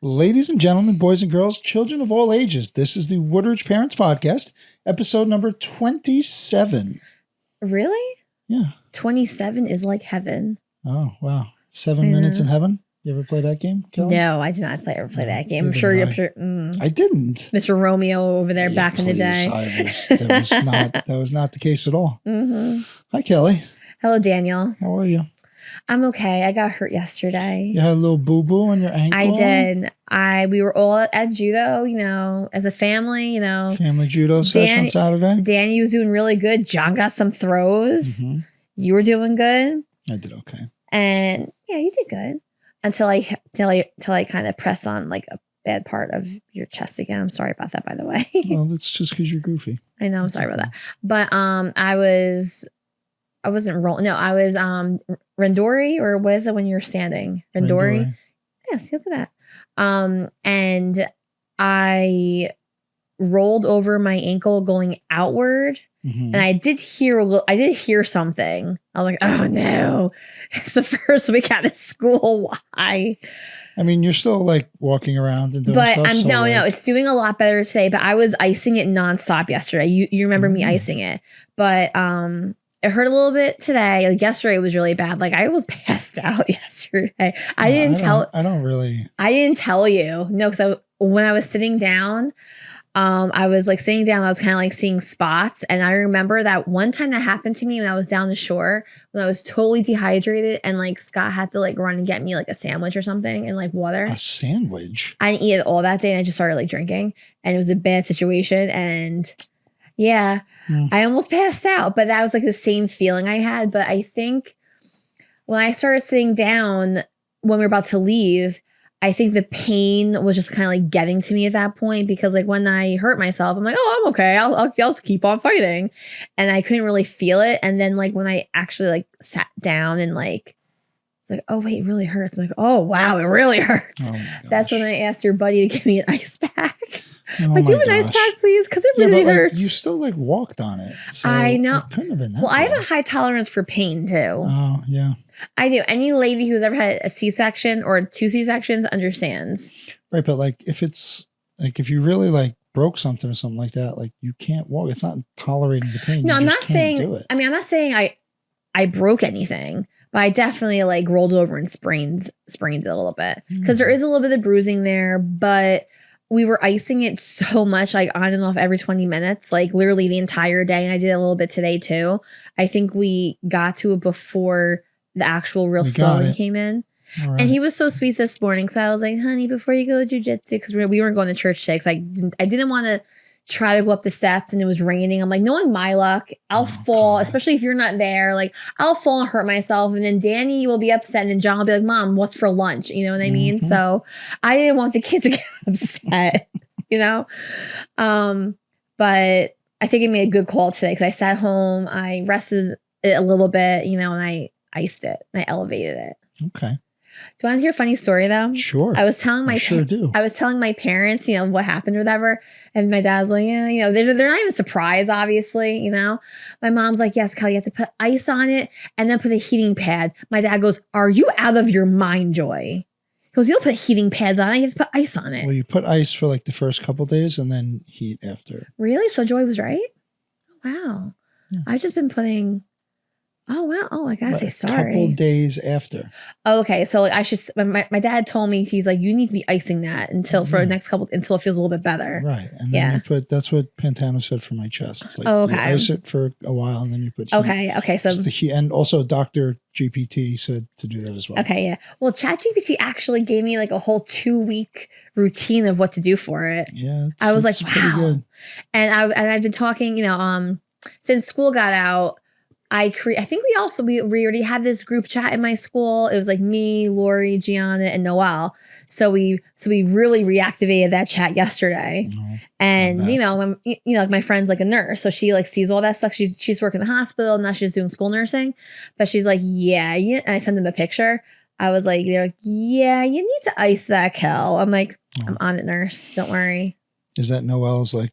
Ladies and gentlemen, boys and girls, children of all ages, this is the Woodridge Parents Podcast, episode number 27. Really? Yeah. 27 is like heaven. Oh, wow. 7 minutes in heaven? You ever play that game, Kelly? No, I did not ever play that game. I'm sure you're sure. I didn't. Mr. Romeo over there back in the day. That was not the case at all. Mm-hmm. Hi, Kelly. Hello, Daniel. How are you? I'm okay. I got hurt yesterday. You had a little boo-boo on your ankle? I did. We were all at Judo, as a family, Family Judo session on Saturday? Danny was doing really good. John got some throws. Mm-hmm. You were doing good. I did okay. And yeah, you did good. Until I kind of press on like a bad part of your chest again. I'm sorry about that, by the way. Well, that's just because you're goofy. I know. I'm sorry about that. But I wasn't rolling. No, I was Randori, or what is it when you're standing? Randori. Yes, look at that. And I rolled over my ankle going outward. Mm-hmm. And I did hear something. I was like, oh no. It's the first week out of school. Why? I mean, you're still like walking around and doing stuff. But no, it's doing a lot better today. But I was icing it nonstop yesterday. You remember me icing it. But it hurt a little bit today. Like yesterday was really bad. Like I was passed out yesterday. I didn't tell you. No, because when I was sitting down, I was like sitting down, I was kind of like seeing spots. And I remember that one time that happened to me when I was down the shore, when I was totally dehydrated and like Scott had to like run and get me like a sandwich or something and like water. A sandwich? I didn't eat it all that day and I just started like drinking and it was a bad situation. And yeah, I almost passed out, but that was like the same feeling I had. But I think when I started sitting down when we were about to leave, I think the pain was just kind of like getting to me at that point because like when I hurt myself, I'm like, oh, I'm okay. I'll just keep on fighting. And I couldn't really feel it. And then like when I actually like sat down and like, oh wait, it really hurts. I'm like, oh wow, it really hurts. Oh that's when I asked your buddy to give me an ice pack. Oh like, do an ice pack, please, because it really hurts. Like, you still like walked on it. So I know. It couldn't have been that. Well, bad. I have a high tolerance for pain too. Oh yeah. I do. Any lady who's ever had a C-section or 2 C-sections understands. Right, but like if you really like broke something or something like that, like you can't walk. It's not tolerating the pain. No, I'm not saying. Do it. I mean, I'm not saying I broke anything. But I definitely like rolled over and sprained it a little bit because there is a little bit of bruising there. But we were icing it so much, like on and off every 20 minutes, like literally the entire day. And I did a little bit today too. I think we got to it before the actual real swelling came in. Right. And he was so sweet this morning. So I was like, honey, before you go to jujitsu, because we weren't going to church today. Because I didn't want to try to go up the steps and it was raining. I'm like, knowing my luck, I'll fall, especially if you're not there. Like, I'll fall and hurt myself. And then Danny will be upset. And then John will be like, Mom, what's for lunch? You know what I mean? Mm-hmm. So I didn't want the kids to get upset, But I think I made a good call today because I sat home, I rested it a little bit, and I iced it and I elevated it. Okay. Do you want to hear a funny story though? Sure. I was telling my parents, what happened or whatever. And my dad's like, yeah, they're not even surprised, obviously, My mom's like, yes, Kelly, you have to put ice on it and then put a heating pad. My dad goes, are you out of your mind, Joy? He goes, you don't put heating pads on it. You have to put ice on it. Well, you put ice for like the first couple days and then heat after. Really? So Joy was right? Wow. Yeah. I've just been putting... Oh, wow. Oh, I gotta say sorry. A couple days after. Oh, okay. So I should, my dad told me, he's like, you need to be icing that until it feels a little bit better. Right. And then you that's what Pantano said for my chest. It's like, you ice it for a while and then you put heat. Okay. So the heat, and also Dr. GPT said to do that as well. Okay. Yeah. Well, ChatGPT actually gave me like a whole 2-week routine of what to do for it. Yeah. I was like, wow. Pretty good. And I've been talking, since school got out, I think we already had this group chat in my school. It was like me, Lori, Gianna, and Noelle. So we really reactivated that chat yesterday. And like my friend's like a nurse, so she like sees all that stuff. She's working in the hospital now. She's doing school nursing, but she's like, yeah. And I sent them a picture. I was like, they're like, yeah, you need to ice that, Kel. I'm like, I'm on it, nurse. Don't worry. Is that Noelle's like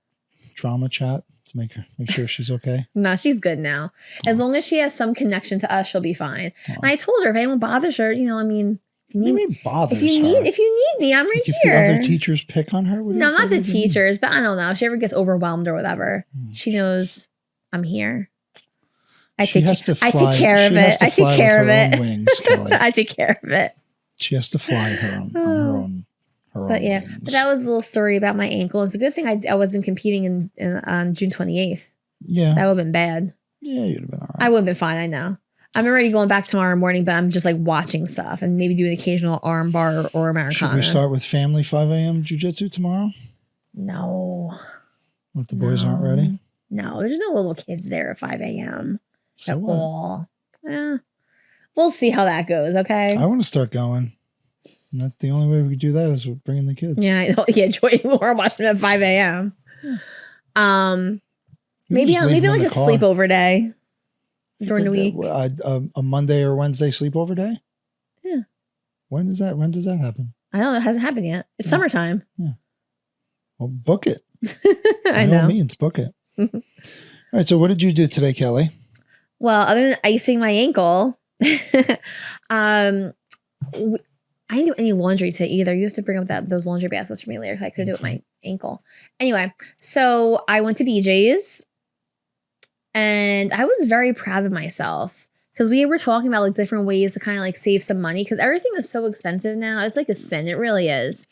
trauma chat? To make sure she's okay? No, she's good now. As long as she has some connection to us, she'll be fine. And I told her if anyone bothers her, If you What do need, you mean bothers if you her? need me, I'm right If here. the other teachers pick on her? What do No, you say not the what do you mean? teachers, but I don't know. If she ever gets overwhelmed or whatever, Oh, she knows I'm here. I She take has to I fly. take care of She has it. to I take fly care with of her own it. wings, Kelly. I take care of it. She has to fly her own on her own. But yeah, wings. but that was a little story about my ankle. It's a good thing I wasn't competing on June 28th. Yeah. That would have been bad. Yeah, you'd have been all right. I would have been fine. I know. I'm already going back tomorrow morning, but I'm just like watching stuff and maybe do an occasional arm bar or Americana. Should we start with family 5 a.m. jiu-jitsu tomorrow? No. If the boys aren't ready? No, there's no little kids there at 5 a.m. So at what? all. We'll see how that goes, okay? I want to start going. And that's the only way we could do that is with bringing the kids. Yeah, I know. Yeah, Joy and Laura watch them at 5 a.m. Maybe just leave them like in a the car. sleepover day during the week. A Monday or Wednesday sleepover day? Yeah. When does that happen? I don't know. It hasn't happened yet. It's summertime. Yeah. Well, book it. I By all know. means, book it. All right. So what did you do today, Kelly? Well, other than icing my ankle, I didn't do any laundry today either. You have to bring up those laundry baskets for me later because I couldn't do it with my ankle. Anyway, so I went to BJ's and I was very proud of myself because we were talking about like different ways to kind of like save some money because everything is so expensive now. It's like a sin. It really is.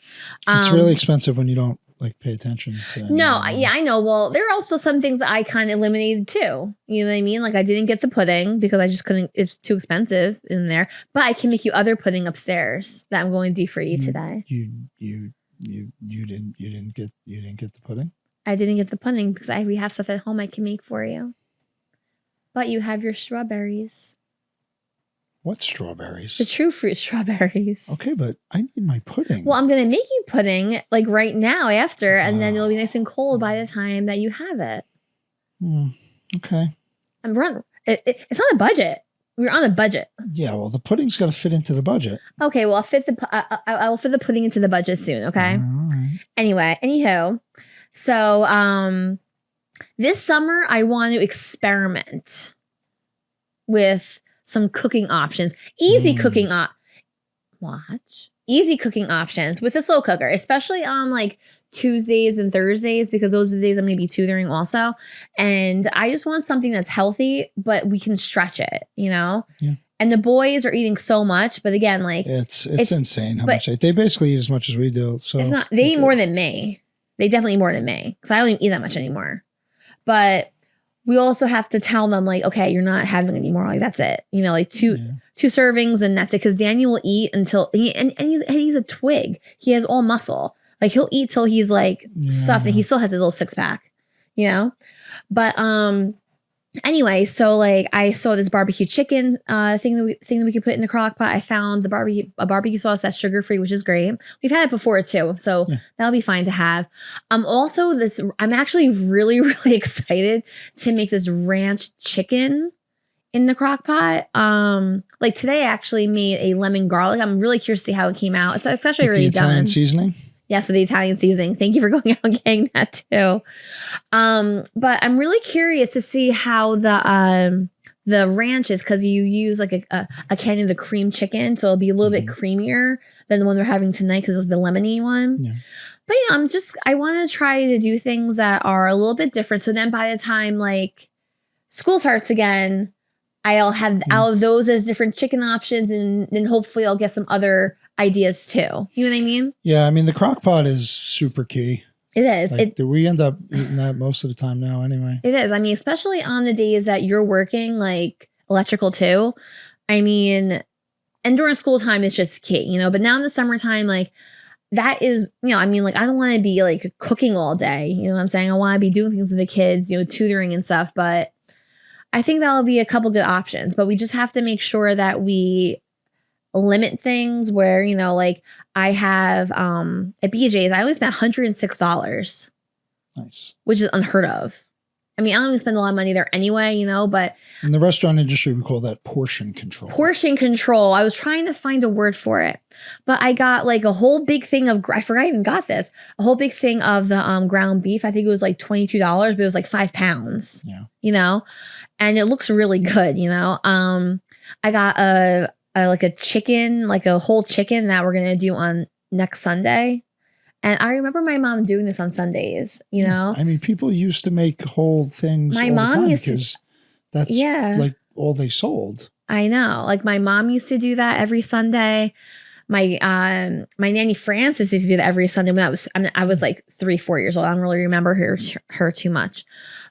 It's really expensive when you don't like pay attention to that. No, yeah, I know. Well, there are also some things I kind of eliminated too. You know what I mean? Like I didn't get the pudding because I just couldn't. It's too expensive in there. But I can make you other pudding upstairs that I'm going to do for you today. You didn't get the pudding? I didn't get the pudding because we have stuff at home I can make for you. But you have your strawberries. What strawberries? The true fruit strawberries. Okay, but I need my pudding. Well, I'm going to make you pudding like right now after, and then it'll be nice and cold by the time that you have it. Okay. It's on a budget. We're on a budget. Yeah, well, the pudding's got to fit into the budget. Okay, well, I will fit the pudding into the budget soon, okay? All right. Anyway, anywho, so this summer I want to experiment with some cooking options. Easy cooking options with a slow cooker, especially on like Tuesdays and Thursdays because those are the days I'm going to be tutoring also. And I just want something that's healthy, but we can stretch it, you know? Yeah. And the boys are eating so much, but again, like it's insane how much they basically eat as much as we do. So it's not, they eat more than me. They definitely eat more than me because I don't even eat that much anymore. But we also have to tell them like, okay, you're not having any more. Like that's it. You know, like two servings and that's it. Because Daniel will eat until he's a twig. He has all muscle. Like he'll eat till he's like stuffed and he still has his little 6-pack. You know, but anyway, so like I saw this barbecue chicken thing that we could put in the crock pot. I found a barbecue sauce that's sugar free, which is great. We've had it before too, so that'll be fine to have. I'm actually really really excited to make this ranch chicken in the crock pot. Like today I actually made a lemon garlic. I'm really curious to see how it came out. It's actually already done. Italian seasoning. Yes, with the Italian seasoning. Thank you for going out and getting that too. But I'm really curious to see how the ranch is because you use like a can of the cream chicken, so it'll be a little bit creamier than the one we're having tonight because it's the lemony one. Yeah. But yeah, I want to try to do things that are a little bit different. So then by the time like school starts again, I'll have all of those as different chicken options, and then hopefully I'll get some other ideas too. You know what I mean? Yeah, I mean the crock pot is super key. It is. Like, we end up eating that most of the time now anyway. It is. I mean, especially on the days that you're working like electrical too. I mean, and during school time it's just key, you know, but now in the summertime, like that is, you know, I mean, like I don't want to be like cooking all day. You know what I'm saying? I want to be doing things with the kids, you know, tutoring and stuff, but I think that'll be a couple good options, but we just have to make sure that we limit things where, you know, like I have at BJ's, I only spent $106. Nice. Which is unheard of. I mean, I don't even spend a lot of money there anyway, you know, but in the restaurant industry, we call that portion control. Portion control. I was trying to find a word for it, but I got like a whole big thing of, I forgot I even got this, a whole big thing of the ground beef. I think it was like $22, but it was like 5 pounds, you know, and it looks really good, you know. I got a like a chicken, like a whole chicken that we're gonna do on next Sunday. And I remember my mom doing this on Sundays, you know? I mean, people used to make whole things My all mom the time used to- because that's like all they sold. I know. Like my mom used to do that every Sunday. My nanny Frances used to do that every Sunday when I was like 3-4 years old. I don't really remember her too much,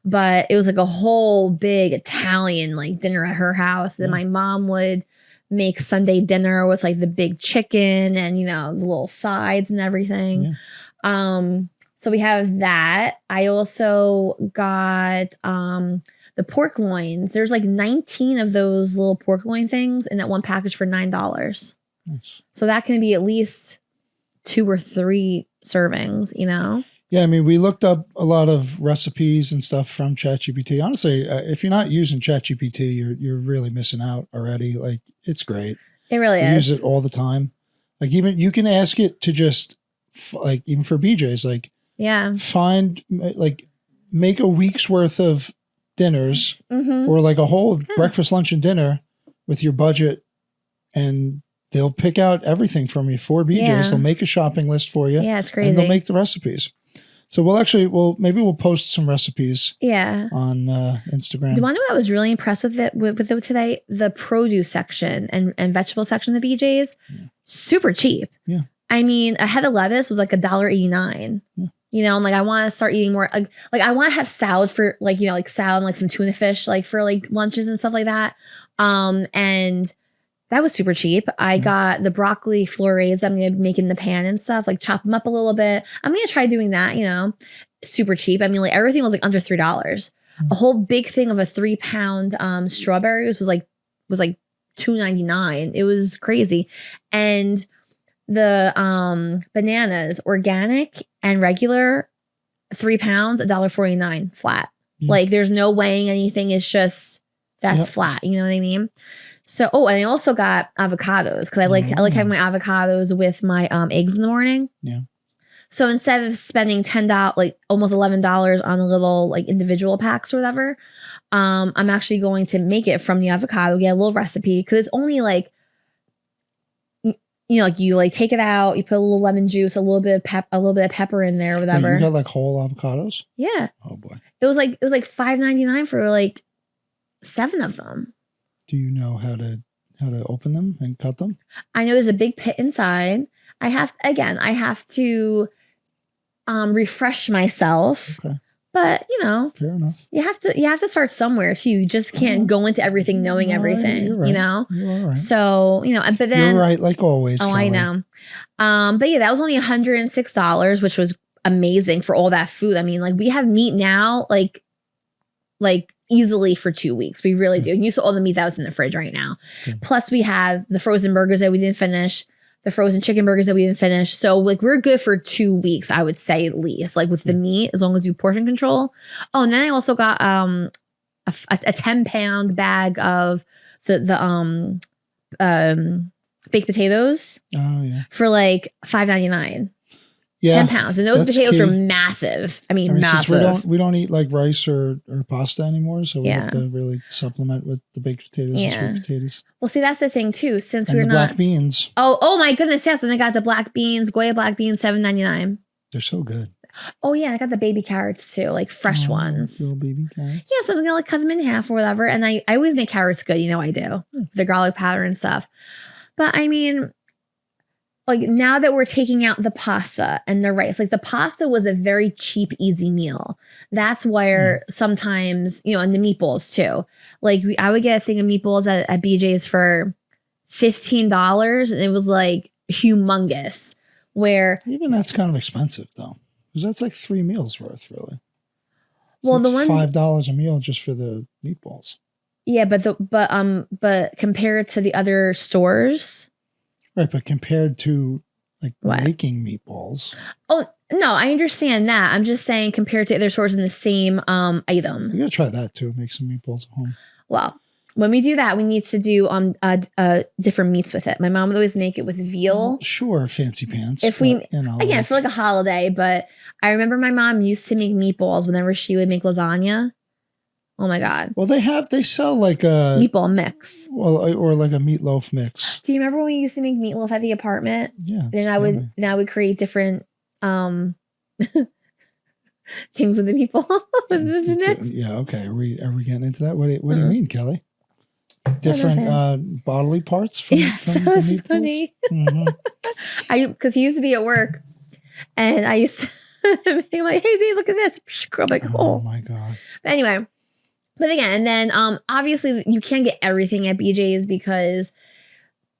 but it was like a whole big Italian like dinner at her house. Then my mom would make Sunday dinner with like the big chicken and, you know, the little sides and everything. Yeah. So we have that. I also got the pork loins. There's like 19 of those little pork loin things in that one package for $9. Nice. So that can be at least 2 or 3 servings, you know? Yeah, I mean, we looked up a lot of recipes and stuff from ChatGPT. Honestly, if you're not using ChatGPT, you're really missing out already. Like, it's great. It really is. We use it all the time. Like, even you can ask it to just like, even for BJ's, like, make a week's worth of dinners or like a whole breakfast, lunch, and dinner with your budget, and they'll pick out everything from you for BJ's. Yeah. They'll make a shopping list for you. Yeah, it's crazy. And they'll make the recipes. So maybe we'll post some recipes. Yeah. On Instagram. Do you want to know what I was really impressed with it today? The produce section and vegetable section of the BJ's, super cheap. Yeah. I mean, a head of lettuce was like $1.89. Yeah. You know, and like I want to start eating more. Like I want to have salad for like, you know, like salad and like some tuna fish like for like lunches and stuff like that. And that was super cheap. I got the broccoli florets I'm going to make in the pan and stuff, like chop them up a little bit. I'm going to try doing that, you know, super cheap. I mean, like everything was like under $3. A whole big thing of a 3-pound strawberries was like $2.99. It was crazy. And the bananas, organic and regular, 3 pounds, $1.49 flat. Like there's no weighing anything. It's just, that's flat. You know what I mean? So, and I also got avocados because I like having my avocados with my eggs in the morning. Yeah. So instead of spending $10, like almost $11 on the little like individual packs or whatever, I'm actually going to make it from the avocado, get a little recipe because it's only like, you know, like you like take it out, you put a little lemon juice, a little bit of pepper in there, or whatever. Wait, you got like whole avocados? Yeah. Oh boy. It was like $5.99 for like 7 of them. Do you know how to open them and cut them? I know there's a big pit inside. I have to refresh myself. Okay. But you know, fair enough. You have to start somewhere. So you just can't go into everything knowing everything. You're right. You know? You're all right. So, you know, but then you're right, like always. Oh, Kelly. I know. But yeah, that was only $106, which was amazing for all that food. I mean, like we have meat now, like easily for 2 weeks. We really do. And you saw all the meat that was in the fridge right now. Okay. Plus we have the frozen burgers that we didn't finish, the frozen chicken burgers that we didn't finish. So like we're good for 2 weeks, I would say at least, like with the meat, as long as you portion control. Oh, and then I also got a 10-pound bag of the baked potatoes. Oh yeah. For like $5.99. Yeah, 10 pounds. And those potatoes are massive. I mean massive. We don't eat like rice or pasta anymore. So we have to really supplement with the baked potatoes and sweet potatoes. Well, see, that's the thing too. Since we're not black beans. Oh my goodness, yes. Then I got the black beans, Goya black beans, $7.99. They're so good. Oh yeah, I got the baby carrots too, like fresh ones. Little baby carrots. Yeah, so I'm gonna like cut them in half or whatever. And I always make carrots good, you know I do. The garlic powder and stuff. But I mean, like now that we're taking out the pasta and the rice, like the pasta was a very cheap, easy meal. That's where sometimes, you know, and the meatballs too. Like I would get a thing of meatballs at BJ's for $15 and it was like humongous. Where even that's kind of expensive though, because that's like 3 meals worth really. Well, so the ones $5 a meal just for the meatballs. Yeah, but compared to the other stores. Right, but compared to like making meatballs. Oh, no, I understand that. I'm just saying compared to other stores in the same item. You gotta try that too, make some meatballs at home. Well, when we do that, we need to do different meats with it. My mom would always make it with veal. Well, sure, fancy pants. If we, again, for like a holiday, but I remember my mom used to make meatballs whenever she would make lasagna. Oh my God. Well, they sell like a meatball mix. Well, or like a meatloaf mix. Do you remember when we used to make meatloaf at the apartment? Yeah. Then I would create different things with the meatball. Yeah. Okay. Are we getting into that? What do you mean, Kelly? Different bodily parts from the meatballs? Funny. Because he used to be at work, and I used to be like, "Hey, babe, look at this." I'm like, "Oh my God!" But anyway, but again, and then obviously you can't get everything at BJ's because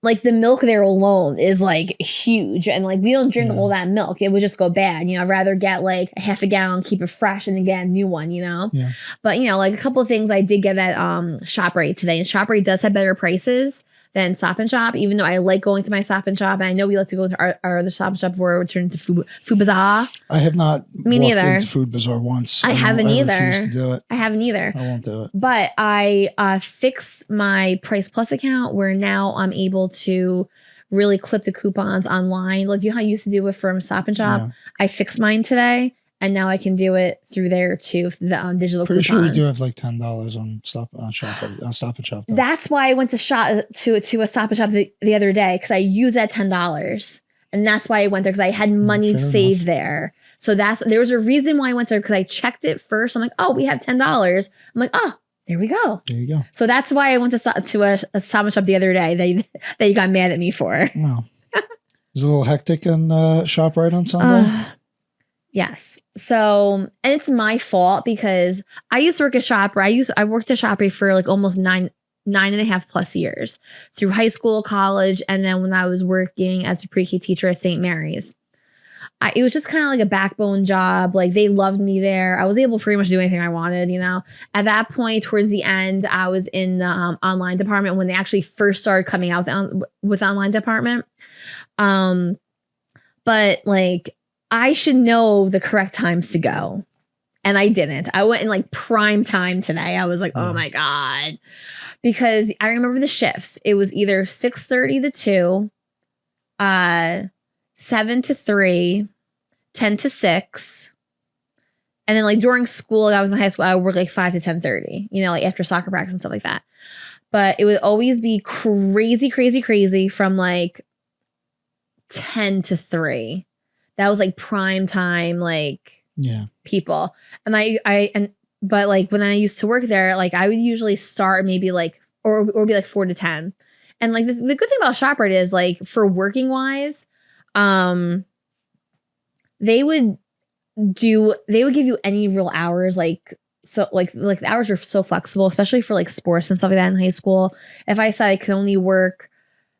like the milk there alone is like huge, and like we don't drink all that milk; it would just go bad. I'd rather get like a half a gallon, keep it fresh, and then get a new one. Yeah. But like a couple of things I did get at ShopRite today, and ShopRite does have better prices than Stop and Shop, even though I like going to my Stop and Shop, and I know we like to go to our other Stop and Shop before we return to Food Bazaar. I have not Me walked neither. into Food Bazaar once. I haven't either. I refuse to do it. I haven't either. I won't do it. But I fixed my Price Plus account where now I'm able to really clip the coupons online. Like you know how you used to do it from Stop and Shop? Yeah. I fixed mine today. And now I can do it through there too, the digital Pretty coupons. sure we do have like $10 on Stop and Shop. Though. That's why I went to a Stop and Shop the other day because I used that $10, and that's why I went there because I had money saved there. So there was a reason why I went there because I checked it first. I'm like, oh, we have $10. I'm like, oh, there we go. There you go. So that's why I went to a Stop and Shop the other day that you got mad at me for. Wow, is it a little hectic in ShopRite on Sunday? Yes. So, and it's my fault because I used to work at ShopRite. I worked at ShopRite for like almost nine and a half plus years through high school, college, and then when I was working as a pre-K teacher at St. Mary's. It was just kind of like a backbone job. Like they loved me there. I was able to pretty much do anything I wanted, At that point, towards the end, I was in the online department when they actually first started coming out with online department. But like, I should know the correct times to go. And I didn't. I went in like prime time today. I was like, oh my God. Because I remember the shifts. It was either 6:30 to 2, 7 to 3, 10 to 6. And then like during school, I was in high school, I would work like 5 to 10:30, like after soccer practice and stuff like that. But it would always be crazy, crazy, crazy from like 10 to 3. That was like prime time, like people. And but like when I used to work there, like I would usually start maybe like, or be like 4 to 10. And like the good thing about ShopRite is like for working wise, they would give you any real hours. Like, so like the hours are so flexible, especially for like sports and stuff like that in high school. If I said I could only work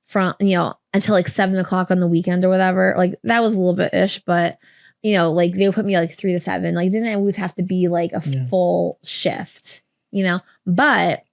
from, until like 7 o'clock on the weekend or whatever, like that was a little bit ish, but like they would put me like 3 to 7, like didn't always have to be like a full shift, but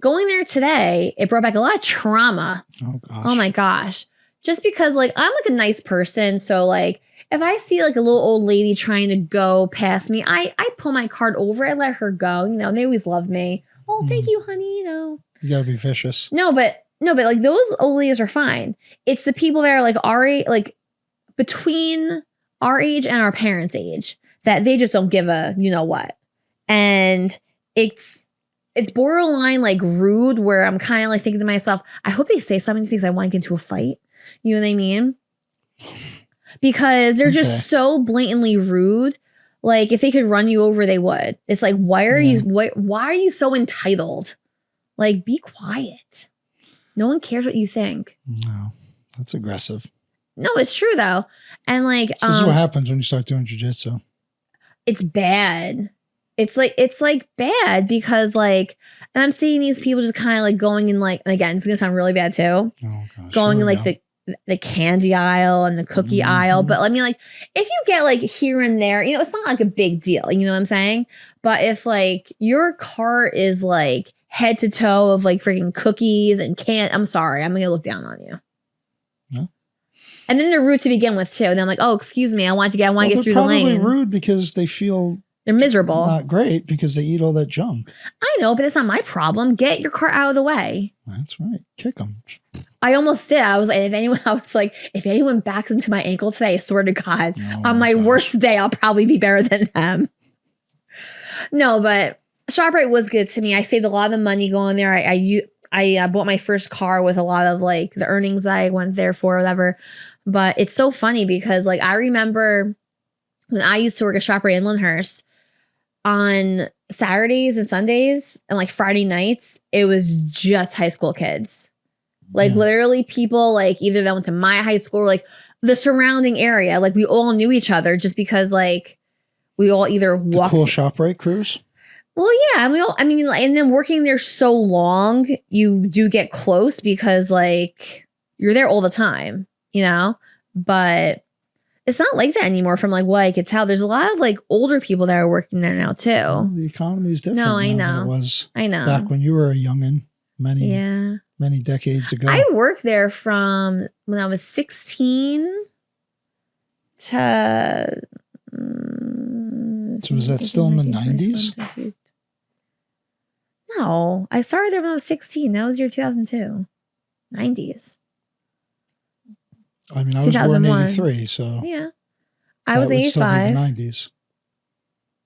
going there today, it brought back a lot of trauma. Oh gosh. Oh my gosh. Just because like, I'm like a nice person. So like, if I see like a little old lady trying to go past me, I pull my cart over and let her go. They always loved me. Oh, thank you, honey. You gotta be vicious. No, but like those old ladies are fine. It's the people that are like our age, like between our age and our parents' age, that they just don't give a what. And it's borderline like rude, where I'm kind of like thinking to myself, I hope they say something because I want to get into a fight. You know what I mean? Because they're just so blatantly rude. Like if they could run you over, they would. It's like, why are you so entitled? Like, be quiet. No one cares what you think. No, that's aggressive. No, it's true though. And like, this is what happens when you start doing jiu-jitsu. It's bad. It's like bad because like, and I'm seeing these people just kind of like going in like, and again, it's going to sound really bad too. Oh gosh. Going in like the candy aisle and the cookie aisle. But I mean, like, if you get like here and there, it's not like a big deal. You know what I'm saying? But if like your cart is like head to toe of like freaking cookies and I'm sorry, I'm going to look down on you. No. And then they're rude to begin with too. And I'm like, oh, excuse me. I want to get through the lane. They're probably rude because they feel they're miserable. Not great because they eat all that junk. I know, but it's not my problem. Get your cart out of the way. That's right. Kick them. I almost did. I was like, if anyone backs into my ankle today, I swear to God, on my worst day, I'll probably be better than them. No, but ShopRite was good to me. I saved a lot of the money going there. I bought my first car with a lot of like the earnings I went there for, whatever. But it's so funny because like I remember when I used to work at ShopRite in Lyndhurst, on Saturdays and Sundays and like Friday nights, it was just high school kids. Like literally people like either that went to my high school or like the surrounding area. Like we all knew each other just because like we all either walked. The cool ShopRite crews? Well, yeah. And then working there so long, you do get close because like you're there all the time, you know? But it's not like that anymore from like what I could tell. There's a lot of like older people that are working there now too. Well, the economy is different. No, I know. Than it was I know. back when you were a youngin', many decades ago. I worked there from when I was 16 to. So was that still in the 90s? No, I started there when I was 16. That was year 2002. 90s. I mean, I was born in 83, so. Yeah. I was 85. Still be the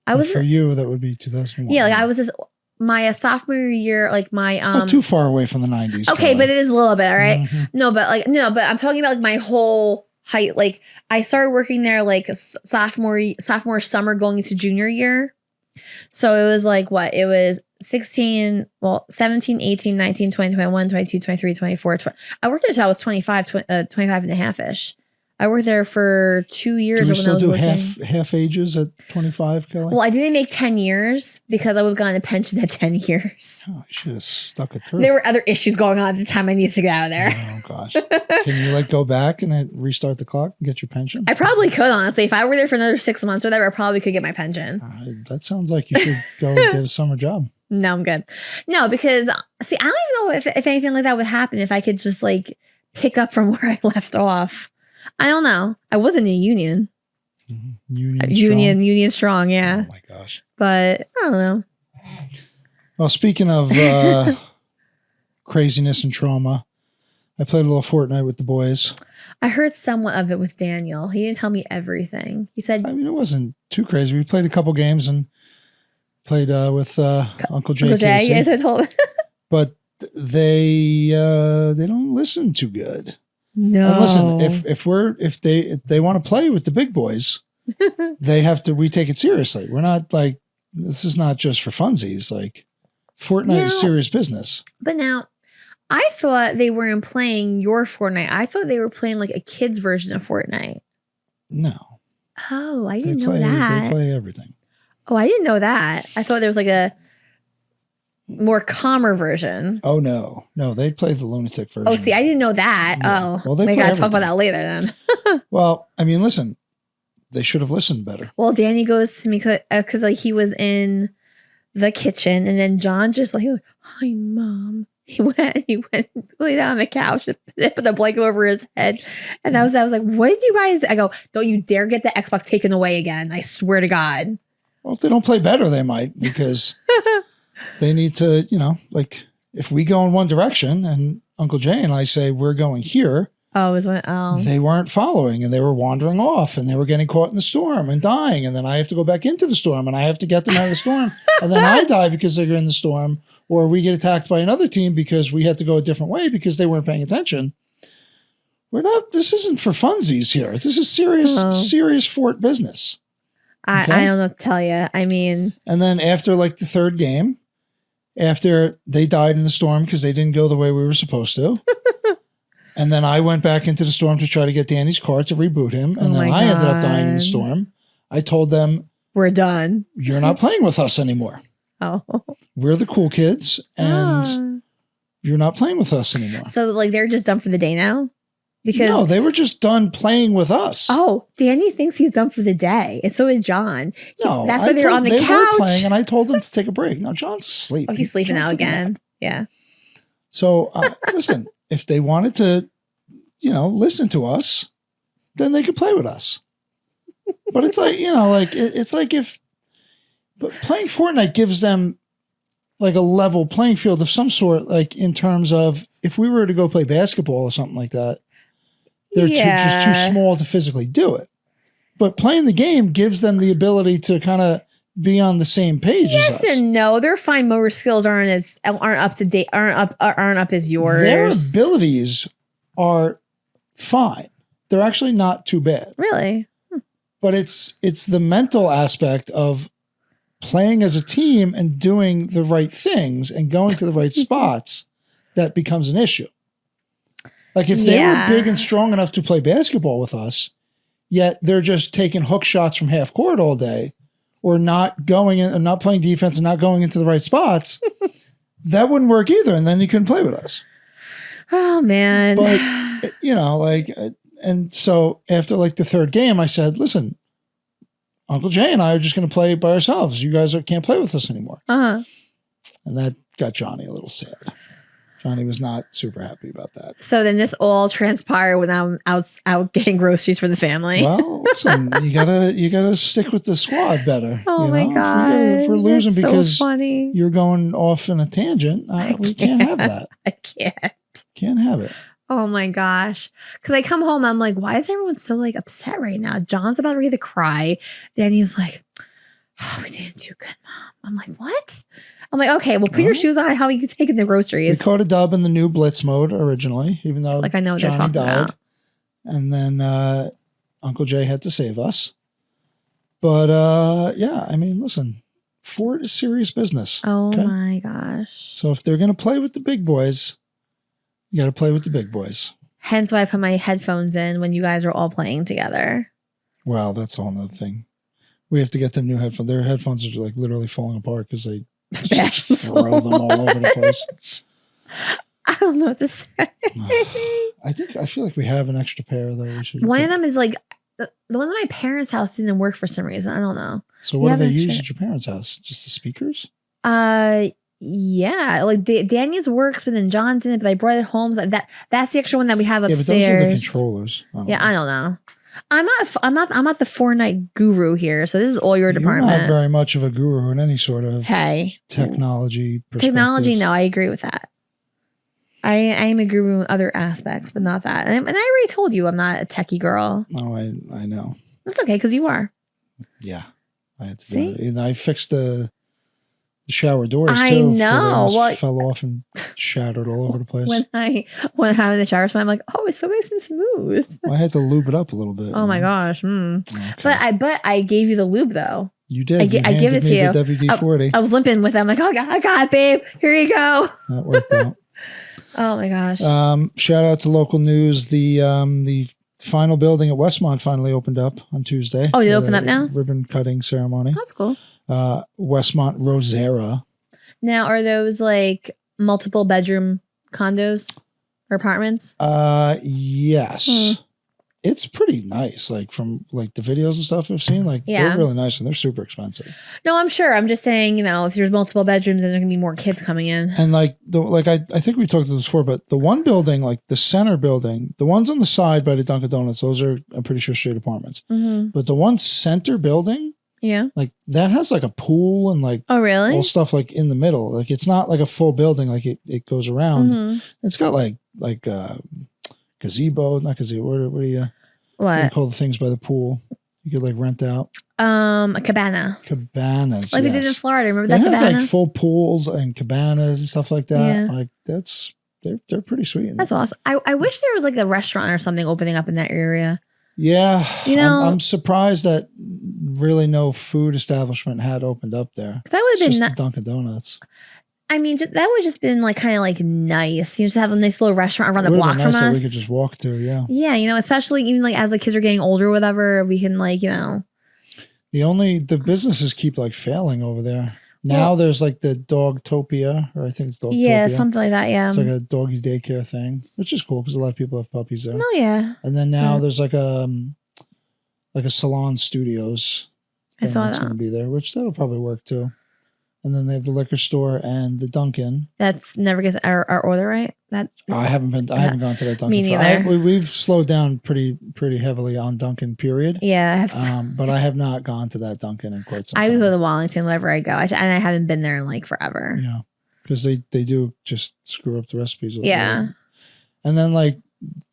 90s. For you, that would be 2001. Yeah, like I was my sophomore year, like my it's not too far away from the 90s. Okay, Kelly. But it is a little bit, right? Mm-hmm. But I'm talking about like my whole height. Like I started working there like sophomore summer going into junior year. So it was like what? It was 17, 18, 19, 20, 21, 22, 23, 24. 20. I worked there until I was 25 and a half-ish. I worked there for 2 years. Do we still do half ages at 25, Kelly? Well, I didn't make 10 years because I would have gotten a pension at 10 years. Oh, I should have stuck it through. There were other issues going on at the time I needed to get out of there. Oh, gosh. Can you like go back and restart the clock and get your pension? I probably could, honestly. If I were there for another 6 months or whatever, I probably could get my pension. That sounds like you should go get a summer job. No, I'm good. No, because, see, I don't even know if anything like that would happen if I could just like pick up from where I left off. I don't know. I wasn't in a union. Mm-hmm. Union strong, yeah. Oh my gosh. But I don't know. Well, speaking of craziness and trauma, I played a little Fortnite with the boys. I heard somewhat of it with Daniel. He didn't tell me everything. He said, I mean, it wasn't too crazy. We played a couple games and played with Uncle Jay. Uncle Jay, yes, I told him. But they don't listen too good. No. And listen, if they want to play with the big boys, we take it seriously. We're not like, this is not just for funsies. Like Fortnite is serious business. But now I thought they weren't playing your Fortnite. I thought they were playing like a kid's version of Fortnite. No. Oh, I didn't know that. They play everything. Oh, I didn't know that. I thought there was like a more calmer version. Oh, no, they play the lunatic version. Oh, see, I didn't know that. Yeah. Oh, well, we got to talk about that later then. Well, I mean, listen, they should have listened better. Well, Danny goes to me because like he was in the kitchen, and then John just like, hi, Mom. He went lay down on the couch and put the blanket over his head, and I was like, what did you guys? I go, don't you dare get the Xbox taken away again! I swear to God. Well, if they don't play better, they might, because they need to, like if we go in one direction and Uncle Jay and I say we're going here. They weren't following and they were wandering off and they were getting caught in the storm and dying. And then I have to go back into the storm and I have to get them out of the storm. And then I die because they're in the storm, or we get attacked by another team because we had to go a different way because they weren't paying attention. This isn't for funsies here. This is serious Fort business. Okay? I don't know what to tell you. I mean. And then after like the third game, after they died in the storm because they didn't go the way we were supposed to. And then I went back into the storm to try to get Danny's car to reboot him. And then I ended up dying in the storm. I told them, we're done. You're not playing with us anymore. Oh. We're the cool kids and you're not playing with us anymore. So like they're just done for the day now? No, they were just done playing with us. Oh, Danny thinks he's done for the day. And so did John. No, that's why they were on the couch. They were playing and I told them to take a break. No, John's asleep. Oh, he's sleeping now again. Yeah. So listen, if they wanted to, listen to us, then they could play with us. But it's like, it's like but playing Fortnite gives them like a level playing field of some sort, like in terms of if we were to go play basketball or something like that, they're just too small to physically do it. But playing the game gives them the ability to kind of be on the same page as us. Yes and no. Their fine motor skills aren't up to date, aren't up as yours. Their abilities are fine. They're actually not too bad. Really? But it's the mental aspect of playing as a team and doing the right things and going to the right spots that becomes an issue. Like if they were big and strong enough to play basketball with us, yet they're just taking hook shots from half court all day, or not going in and not playing defense and not going into the right spots, that wouldn't work either. And then you couldn't play with us. Oh man. But you know, like, and so after like the third game, I said, listen, Uncle Jay and I are just going to play by ourselves. You guys can't play with us anymore. And that got Johnny a little sad. Johnny was not super happy about that. So then this all transpired when I'm out getting groceries for the family. Well, listen, you gotta stick with the squad better. Oh my God. If we're losing That's because so funny. You're going off in a tangent, we can't have that. I can't. Can't have it. Oh my gosh. Because I come home, I'm like, why is everyone so like upset right now? John's about ready to cry. Danny's like, oh, we didn't do good, Mom. I'm like, what? I'm like, okay, well, put your shoes on. How are you taking the groceries? We caught a dub in the new Blitz mode originally, even though like I know what Johnny they're talking about. And then Uncle Jay had to save us. But yeah, I mean, listen, Fort is serious business. Oh my gosh. So if they're going to play with the big boys, you got to play with the big boys. Hence why I put my headphones in when you guys are all playing together. Well, that's a whole nother thing. We have to get them new headphones. Their headphones are like literally falling apart because they just throw them all over the place. I don't know what to say. I feel like we have an extra pair though. We should. One of them is like the ones at my parents' house didn't work for some reason. I don't know. So what do they use at your parents' house? Just the speakers? Yeah, like Danny's works, but then John didn't. But I brought it home. So that's the extra one that we have upstairs. Yeah, but those are the controllers. I don't know. I'm not the Fortnite guru here, so this is all your department. You're not very much of a guru in any sort of technology perspective. Technology, no, I agree with that. I am a guru in other aspects, but not that. And I already told you I'm not a techie girl. Oh, I know. That's okay, because you are. Yeah, I had to do it. And I fixed the shower doors too. I know. Well, fell off and shattered all over the place. When I'm in the shower, so I'm like, oh, it's so nice and smooth. Well, I had to lube it up a little bit. Oh my gosh. Okay. But I gave you the lube though. You did. I give it to you. The WD-40. I was limping with it. I'm like, oh God, I got it, babe. Here you go. That worked out. Oh my gosh. Shout out to local news. The final building at Westmont finally opened up on Tuesday. Oh, you opened up now? Ribbon cutting ceremony. That's cool. Westmont Rosera. Now, are those like multiple bedroom condos or apartments? Yes. It's pretty nice. Like from like the videos and stuff I've seen, like they're really nice and they're super expensive. No, I'm sure. I'm just saying, if there's multiple bedrooms, then there's gonna be more kids coming in. And like I think we talked about this before, but the one building, like the center building, the ones on the side by the Dunkin' Donuts, those are, I'm pretty sure, straight apartments. But the one center building, like that has like a pool and like all stuff like in the middle. Like it's not like a full building, like it goes around. It's got like gazebo, not gazebo. What do you call the things by the pool? You could like rent out. A cabana. Cabanas. Like they did in Florida. Remember that cabana? It has like full pools and cabanas and stuff like that. Like they're pretty sweet. That's awesome. I wish there was like a restaurant or something opening up in that area. Yeah. I'm surprised that really no food establishment had opened up there. That would have been just the Dunkin' Donuts. I mean, that would just been like kind of like nice. You just have a nice little restaurant around the block from us that we could just walk to. Yeah, especially even like as the kids are getting older or whatever, we can like the businesses keep like failing over there. Now there's like the Dogtopia, or I think it's Dogtopia. Yeah, something like that. Yeah, it's like a doggy daycare thing, which is cool because a lot of people have puppies there. Oh yeah. And then now there's like a Salon Studios. I saw that's going to be there, which that'll probably work too. And then they have the liquor store and the Dunkin'. That's never gets our order right. I haven't gone to that Dunkin'. Me neither. We've slowed down pretty heavily on Dunkin'. Period. Yeah, I have. But I have not gone to that Dunkin' in quite some time. I always go to Wallington whenever I go, and I haven't been there in like forever. Yeah, because they do just screw up the recipes. Yeah, and then like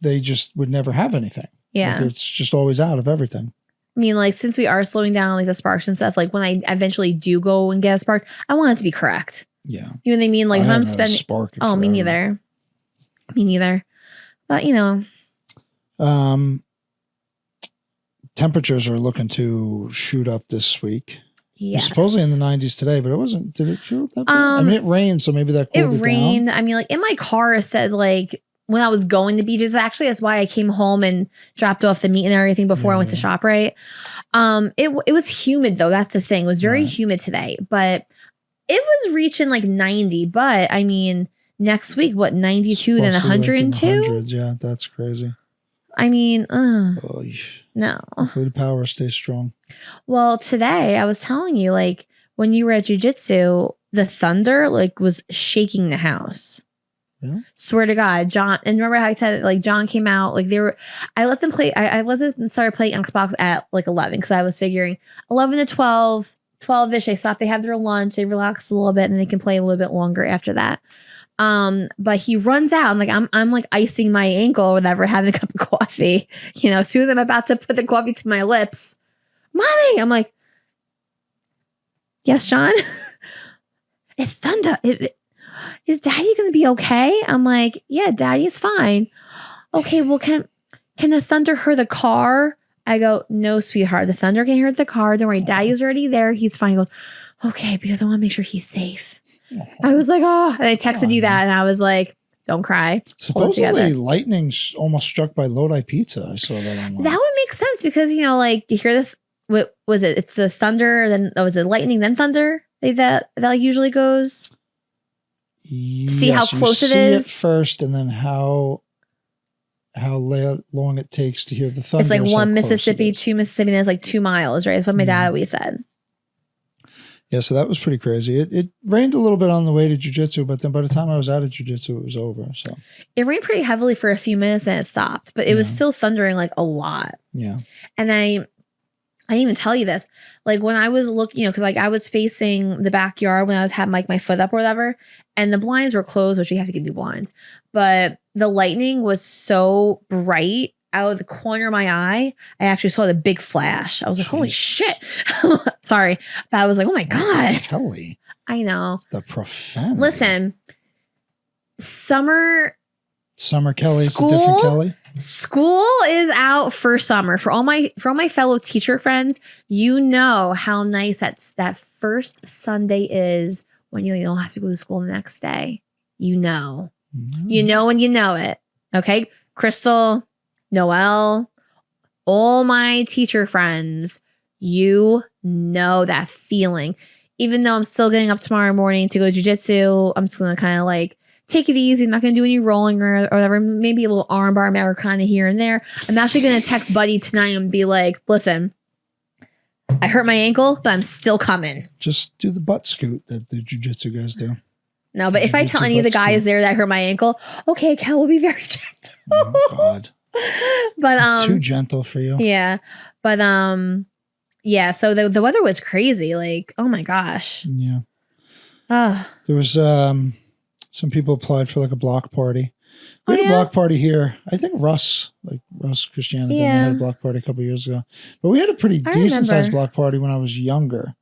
they just would never have anything. Yeah, like, it's just always out of everything. I mean, like, since we are slowing down like the sparks and stuff, like when I eventually do go and get a spark, I want it to be correct. Yeah. You know what I mean? Like if I'm spending spark. Oh, me neither. Me neither. But you know. Temperatures are looking to shoot up this week. Yes. Supposedly in the 90s today, but it wasn't. Did it feel that bad? I mean, it rained, so maybe that cooled it rained. down. I mean, like in my car, it said like when I was going to beaches. Actually, that's why I came home and dropped off the meat and everything before I went to ShopRite. It was humid though. That's the thing. It was very humid today, but it was reaching like 90. But I mean, next week, what 92 then 102? Like yeah, that's crazy. I mean, no. Hopefully the power stays strong. Well, today I was telling you, like when you were at jiu-jitsu, the thunder like was shaking the house. Really? Swear to God, John. And remember how I said like John came out, like they were. I let them play. I let them start playing Xbox at like 11 because I was figuring 11 to 12, 12ish. They stop. They have their lunch. They relax a little bit, and they can play a little bit longer after that. But he runs out. I'm like, I'm like icing my ankle or whatever, having a cup of coffee. You know, as soon as I'm about to put the coffee to my lips, Mommy, I'm like, yes, John. It's thunder. Is Daddy gonna be okay? I'm like, yeah, Daddy's fine. Okay, well, can the thunder hurt the car? I go, no, sweetheart, the thunder can't hurt the car. Don't worry, Daddy's already there. He's fine. He goes, okay, because I want to make sure he's safe. I was like, oh, and I texted you that, and I was like, don't cry. Supposedly, lightning almost struck by Lodi Pizza. I saw that online. That would make sense because, you know, like you hear what was it? It's the thunder, then was it lightning, then thunder? That usually goes. Yes, see how close it is it first, and then how long it takes to hear the thunder. It's like 1 Mississippi, 2 Mississippi, and it's like 2 miles, right? That's what my dad always said. Yeah, so that was pretty crazy. It rained a little bit on the way to jiu-jitsu, but then by the time I was out of jiu-jitsu, it was over. So it rained pretty heavily for a few minutes and it stopped, but it was still thundering like a lot. Yeah. And I didn't even tell you this. Like when I was looking, you know, because like I was facing the backyard when I was had like my foot up or whatever, and the blinds were closed, which we have to get new blinds. But the lightning was so bright out of the corner of my eye, I actually saw the big flash. I was like, holy shit. Sorry. But I was like, oh my God. Kelly. I know. The profanity. Listen, Summer Kelly's a different Kelly. School is out for summer. For all my fellow teacher friends, you know how nice that first Sunday is when you don't have to go to school the next day. You know. Mm-hmm. You know when you know it. Okay? Crystal, Noelle, all my teacher friends, you know that feeling. Even though I'm still getting up tomorrow morning to go jiu-jitsu, I'm just going to kind of like take it easy. I'm not going to do any rolling or whatever. Maybe a little armbar Americana here and there. I'm actually going to text Buddy tonight and be like, listen, I hurt my ankle, but I'm still coming. Just do the butt scoot that the jiu-jitsu guys do. No, but if I tell any of the guys there that I hurt my ankle, okay, Kel will be very gentle. Oh, God. But too gentle for you. Yeah. But yeah, so the weather was crazy. Like, oh my gosh. Yeah. There was some people applied for like a block party. We had a block party here. I think Russ Christianity had a block party a couple of years ago. But we had a pretty decent sized block party when I was younger.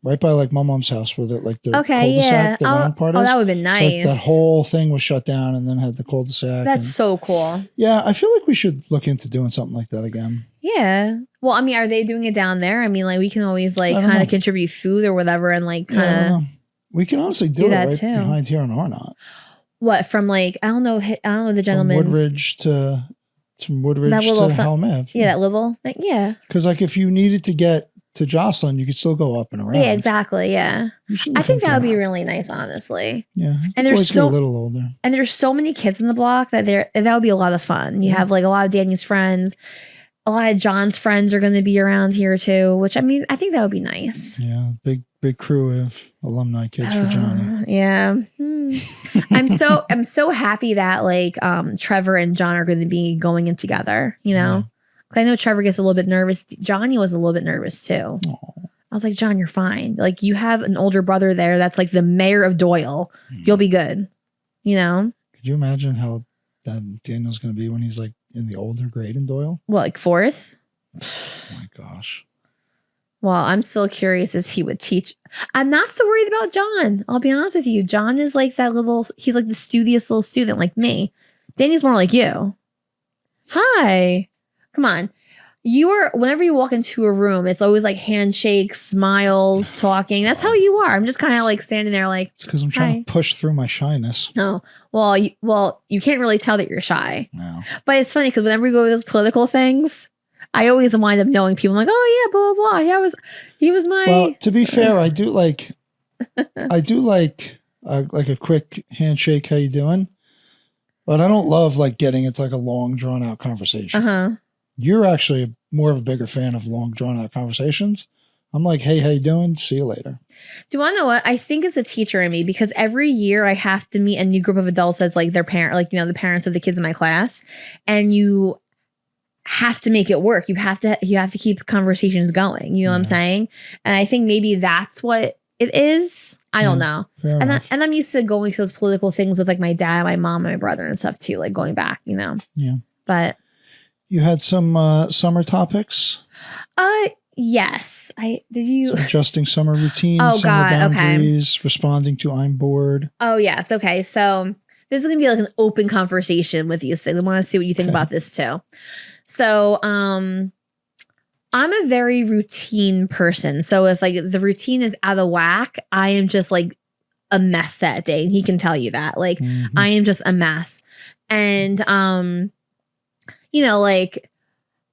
Right by like my mom's house where the cul-de-sac, the round part is. Oh, that would have been nice. So, like, that whole thing was shut down and then had the cul-de-sac. That's so cool. Yeah, I feel like we should look into doing something like that again. Yeah. Well, I mean, are they doing it down there? I mean, like we can always like kind of contribute food or whatever and like kind of. We can honestly do it right too. Behind here on Arnott. What, from like, I don't know the gentleman's. From Woodridge to Helm Ave. Yeah, that little thing. Yeah. Because like if you needed to get to Jocelyn, you could still go up and around. Yeah, exactly. Yeah. I think that would be really nice, honestly. Yeah. And there's a little older. And there's so many kids in the block that would be a lot of fun. You have like a lot of Danny's friends. A lot of John's friends are going to be around here too, which I mean, I think that would be nice. Yeah. Big crew of alumni kids for Johnny. Yeah. I'm so happy that like Trevor and John are going to be going in together, you know? Yeah. I know Trevor gets a little bit nervous. Johnny was a little bit nervous too. Aww. I was like, John, you're fine. Like you have an older brother there that's like the mayor of Doyle. You'll be good. You know? Could you imagine how Daniel's going to be when he's like in the older grade in Doyle? What, like fourth? Oh my gosh. Well, I'm still curious as he would teach. I'm not so worried about John. I'll be honest with you. John is like he's like the studious little student like me. Danny's more like you. Hi. Come on. Whenever you walk into a room, it's always like handshakes, smiles, talking. That's how you are. I'm just kind of like standing there like. It's because I'm trying to push through my shyness. Oh, well, you can't really tell that you're shy. No. But it's funny because whenever we go to those political things, I always wind up knowing people. I'm like, oh yeah, blah blah blah. Yeah, he was my. Well, to be fair, I do like a quick handshake. How you doing? But I don't love like getting it's like a long drawn out conversation. You're actually more of a bigger fan of long drawn out conversations. I'm like, hey, how you doing? See you later. Do you want to know what? I think it's a teacher in me because every year I have to meet a new group of adults as like their parent, like, the parents of the kids in my class, and you have to make it work. You have to keep conversations going. You know what I'm saying? And I think maybe that's what it is. I don't know. And I'm used to going to those political things with like my dad, my mom, and my brother and stuff too, like going back, Yeah. But you had some summer topics? Yes. So adjusting summer routines, summer boundaries, responding to I'm bored. Oh, yes. Okay. So this is going to be like an open conversation with these things. I want to see what you think about this too. So I'm a very routine person. So if like the routine is out of whack, I am just like a mess that day. And he can tell you that. Like I am just a mess. And like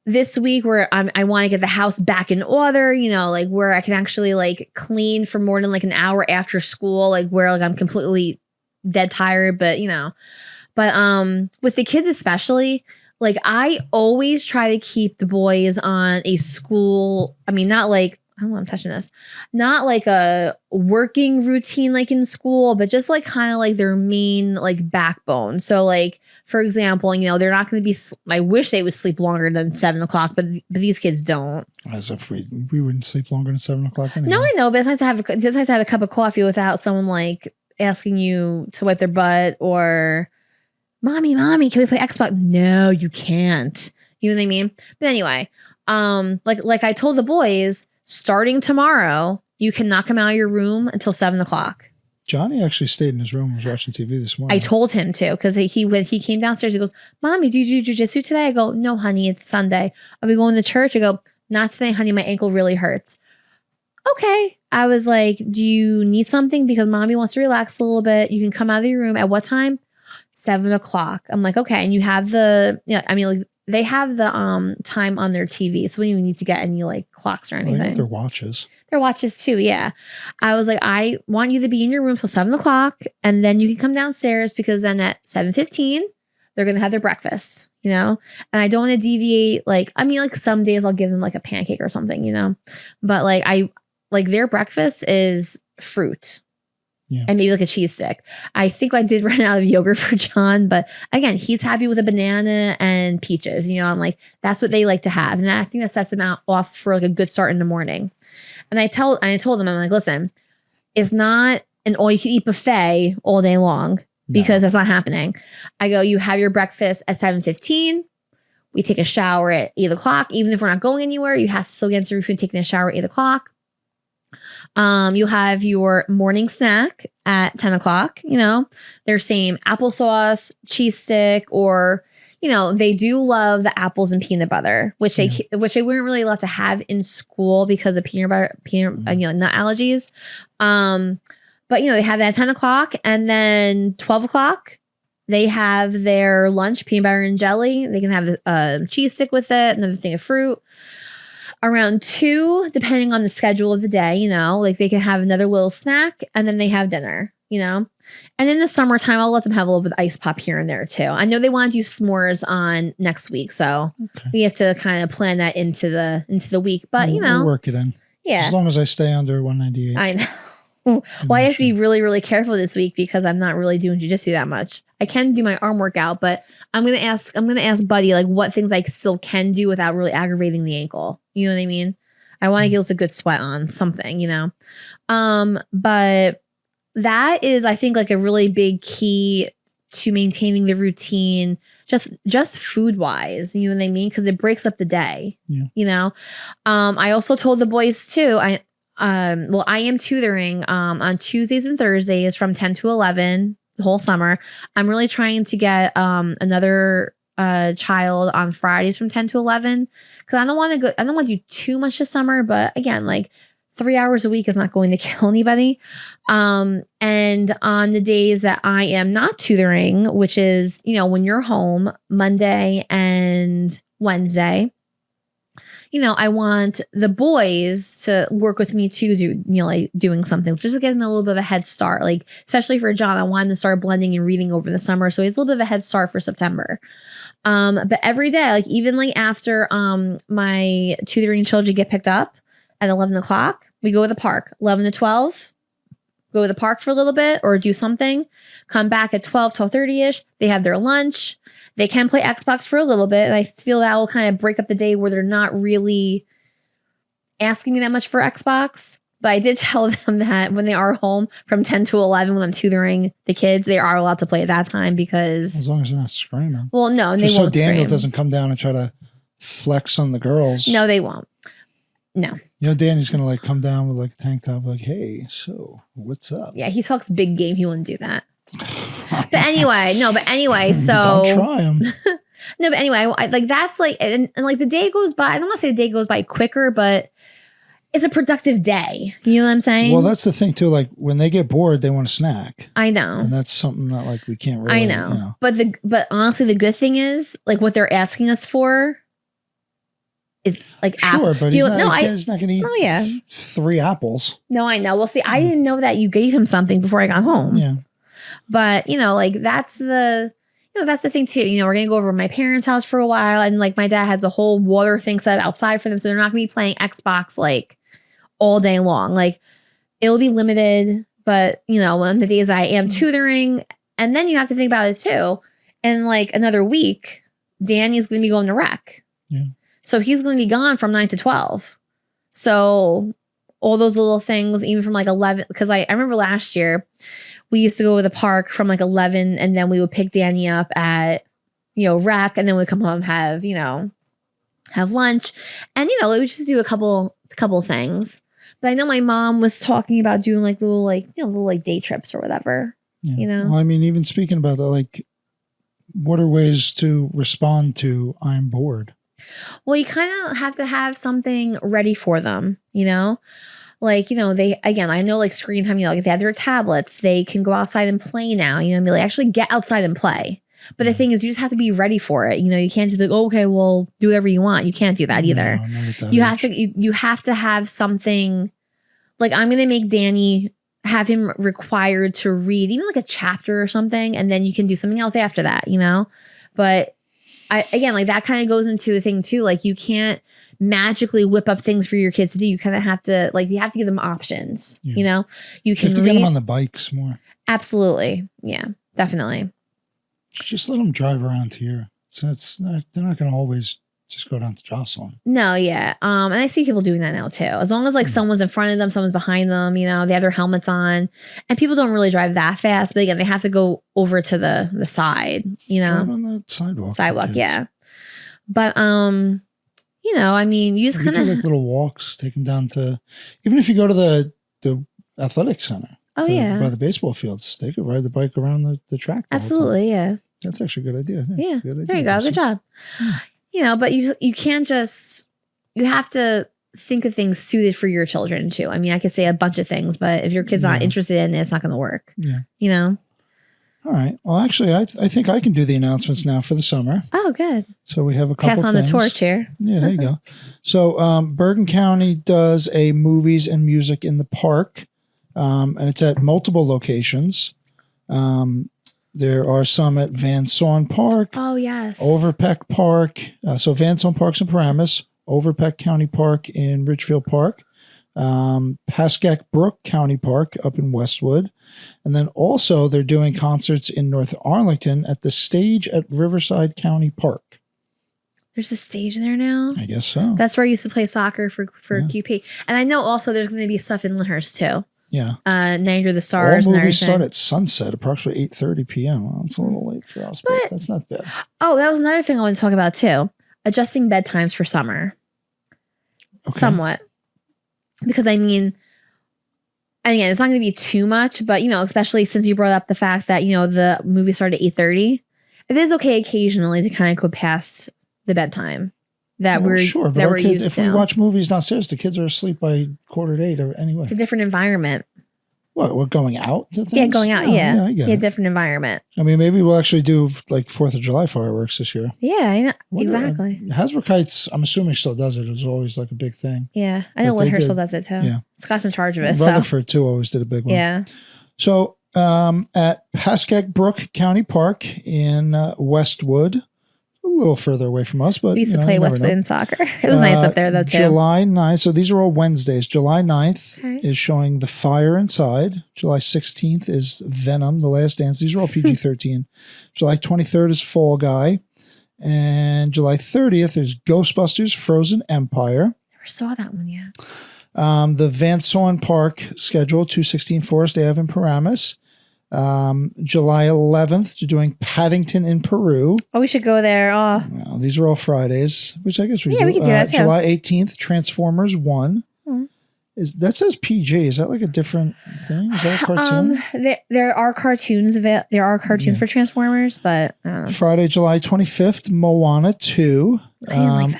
this week where I want to get the house back in order, like where I can actually like clean for more than like an hour after school, like where like I'm completely dead tired, but with the kids especially, like I always try to keep the boys on a school. I mean, not like, I don't know, I'm touching this, not like a working routine like in school, but just like kind of like their main like backbone. So like, for example, they're not going to be, I wish they would sleep longer than 7 o'clock, but these kids don't. As if we wouldn't sleep longer than 7 o'clock anyway. No, I know, but it's nice to have a cup of coffee without someone like asking you to wipe their butt or mommy, can we play Xbox? No, you can't. You know what I mean? But anyway, like I told the boys, starting tomorrow, you cannot come out of your room until 7 o'clock. Johnny actually stayed in his room and was watching TV this morning. I told him to because he came downstairs. He goes, Mommy, do you do jujitsu today? I go, no, honey, it's Sunday. Are we going to church? I go, not today, honey. My ankle really hurts. Okay. I was like, do you need something? Because mommy wants to relax a little bit. You can come out of your room at what time? 7 o'clock. I'm like, okay. And you have they have the time on their TV. So we don't even need to get any like clocks or anything. Well, their watches. Their watches too, yeah. I was like, I want you to be in your room till 7 o'clock. And then you can come downstairs because then at 7:15, they're going to have their breakfast, And I don't want to deviate. Like some days I'll give them like a pancake or something, But like their breakfast is fruit. Yeah. And maybe like a cheese stick. I think I did run out of yogurt for John, but again, he's happy with a banana and peaches, and like that's what they like to have. And I think that sets them off for like a good start in the morning. And I told them, I'm like, listen, it's not an all you can eat buffet all day long because that's not happening. I go, you have your breakfast at 7:15. We take a shower at 8 o'clock. Even if we're not going anywhere, you have to still get into the routine taking a shower at 8 o'clock. You'll have your morning snack at 10 o'clock, their same applesauce, cheese stick, or, they do love the apples and peanut butter, which they weren't really allowed to have in school because of nut allergies. But they have that at 10 o'clock, and then 12 o'clock, they have their lunch, peanut butter and jelly. They can have a cheese stick with it, another thing of fruit. Around 2, depending on the schedule of the day, like they can have another little snack and then they have dinner, And in the summertime, I'll let them have a little bit of ice pop here and there too. I know they want to do s'mores on next week, so we have to kind of plan that into the week. But we'll work it in. Yeah, as long as I stay under 198. I know. Well, I have to be really, really careful this week because I'm not really doing jujitsu that much. I can do my arm workout, but I'm gonna ask Buddy like what things I still can do without really aggravating the ankle. You know what I mean? I want to get a good sweat on something, But that is, I think, like a really big key to maintaining the routine just food wise, you know what I mean? Because it breaks up the day. Yeah. You know, I also told the boys too. I am tutoring on Tuesdays and Thursdays from 10 to 11 the whole summer. I'm really trying to get another child on Fridays from 10 to 11 because I don't want to do too much this summer. But again, like 3 hours a week is not going to kill anybody. And on the days that I am not tutoring, which is, you know, when you're home Monday and Wednesday, you know, I want the boys to work with me too, like doing something. So just to give them a little bit of a head start, like, especially for John, I want him to start blending and reading over the summer. So he's a little bit of a head start for September. But every day, like even like after my tutoring children get picked up at 11 o'clock, we go to the park. 11 to 12, go to the park for a little bit or do something. Come back at 12:30ish. They have their lunch. They can play Xbox for a little bit. And I feel that will kind of break up the day where they're not really asking me that much for Xbox. But I did tell them that when they are home from 10 to 11, when I'm tutoring the kids, they are allowed to play at that time because... As long as they're not screaming. Well, no, and just they won't so Daniel scream. doesn't come down and try to flex on the girls. No, they won't. No. You know, Danny's going to like come down with like a tank top like, hey, so what's up? Yeah, he talks big game. He wouldn't do that. But anyway, so... Don't try him. No, but anyway, like that's like, and like the day goes by. I don't want to say the day goes by quicker, but it's a productive day. You know what I'm saying? Well, that's the thing too. Like when they get bored, they want to snack. I know. And that's something that like we can't really. I know. But honestly, the good thing is like what they're asking us for is like sure, but he's not going to eat 3 apples. No, I know. Well, see, I didn't know that you gave him something before I got home. Yeah. But, you know, like that's the thing too. You know, we're going to go over to my parents' house for a while. And like my dad has a whole water thing set outside for them. So they're not going to be playing Xbox like all day long. Like it'll be limited. But, you know, on the days I am tutoring, and then you have to think about it too. In like another week, Danny's going to be going to rec. Yeah. So he's going to be gone from 9 to 12. So all those little things, even from like 11, because I remember last year we used to go to the park from like 11 and then we would pick Danny up at, you know, rec, and then we'd come home, have lunch. And, you know, we would just do a couple things. But I know my mom was talking about doing like little day trips or whatever, you know? Well, I mean, even speaking about that, like what are ways to respond to I'm bored? Well, you kind of have to have something ready for them, you know? Like, you know, I know like screen time, you know, like if they have their tablets, they can go outside and play now, you know, and like actually get outside and play. But the thing is, you just have to be ready for it. You know, you can't just be like, oh, okay, well, do whatever you want. You can't do that either. No, you have to have something. Like I'm going to make Danny have him required to read even like a chapter or something. And then you can do something else after that, you know? But again, like that kind of goes into a thing too. Like you can't magically whip up things for your kids to do. You kind of have to give them options, you know? You can have to get them on the bikes more. Absolutely. Yeah, definitely. Just let them drive around here. So they're not going to always just go down to Jocelyn. No, yeah. And I see people doing that now too. As long as like someone's in front of them, someone's behind them, you know, they have their helmets on, and people don't really drive that fast. But again, they have to go over to the side, you know, drive on the sidewalk. Yeah. But you know, I mean, you just kind of do like little walks, take them down to, even if you go to the athletic center. Oh yeah, by the baseball fields, they could ride the bike around the track. Absolutely, yeah. That's actually a good idea. Yeah, good idea. There you go. Good job. You know, but you can't just, you have to think of things suited for your children too. I mean, I could say a bunch of things, but if your kid's not interested in it, it's not going to work. Yeah. You know? All right. Well, actually, I think I can do the announcements now for the summer. Oh, good. So we have a couple Pass on things. The torch here. Yeah, there you go. So Bergen County does a movies and music in the park, and it's at multiple locations. There are some at Van Saun Park. Oh, yes. Overpeck Park. So Van Saun Park's in Paramus. Overpeck County Park in Ridgefield Park. Pascack Brook County Park up in Westwood. And then also they're doing concerts in North Arlington at the stage at Riverside County Park. There's a stage there now? I guess so. That's where I used to play soccer for QP. And I know also there's going to be stuff in Lyndhurst too. Night Under the Stars. All movies start at sunset, approximately 8:30 p.m. Well, it's a little late for us, but that's not bad. Oh, that was another thing I wanted to talk about too. Adjusting bedtimes for summer. Okay. Somewhat. Because I mean, and again, it's not going to be too much, but especially since you brought up the fact that, the movie started at 8:30, it is okay occasionally to kind of go past the bedtime that we're sure, but our kids, if we watch movies downstairs, the kids are asleep by 7:45 or anyway. It's a different environment. What, we're going out to things? Yeah, going out. Yeah, I get it. Different environment. I mean, maybe we'll actually do like 4th of July fireworks this year. Yeah, I know. Exactly. Hasbro Kites, I'm assuming still does it. It was always like a big thing. Yeah, I know Lyndhurst still does it too. Yeah, Scott's in charge of it. Rutherford too always did a big one. Yeah. So at Pascack Brook County Park in Westwood, a little further away from us, but we used to play Westwood in soccer. It was nice up there though too. July 9th. So these are all Wednesdays. July 9th is showing The Fire Inside. July 16th is Venom, The Last Dance. These are all PG-13. July 23rd is Fall Guy. And July 30th is Ghostbusters Frozen Empire. Never saw that one yet. The Van Saun Park schedule, 216 Forest Ave in Paramus. July 11th, you're doing Paddington in Peru. Oh, we should go there. Oh, well, these are all Fridays, which I guess we do. Yeah, we can do that too. July 18th, Transformers 1. That says PG. Is that like a different thing? Is that a cartoon? There are cartoons for Transformers, but I don't know. Friday, July 25th, Moana 2.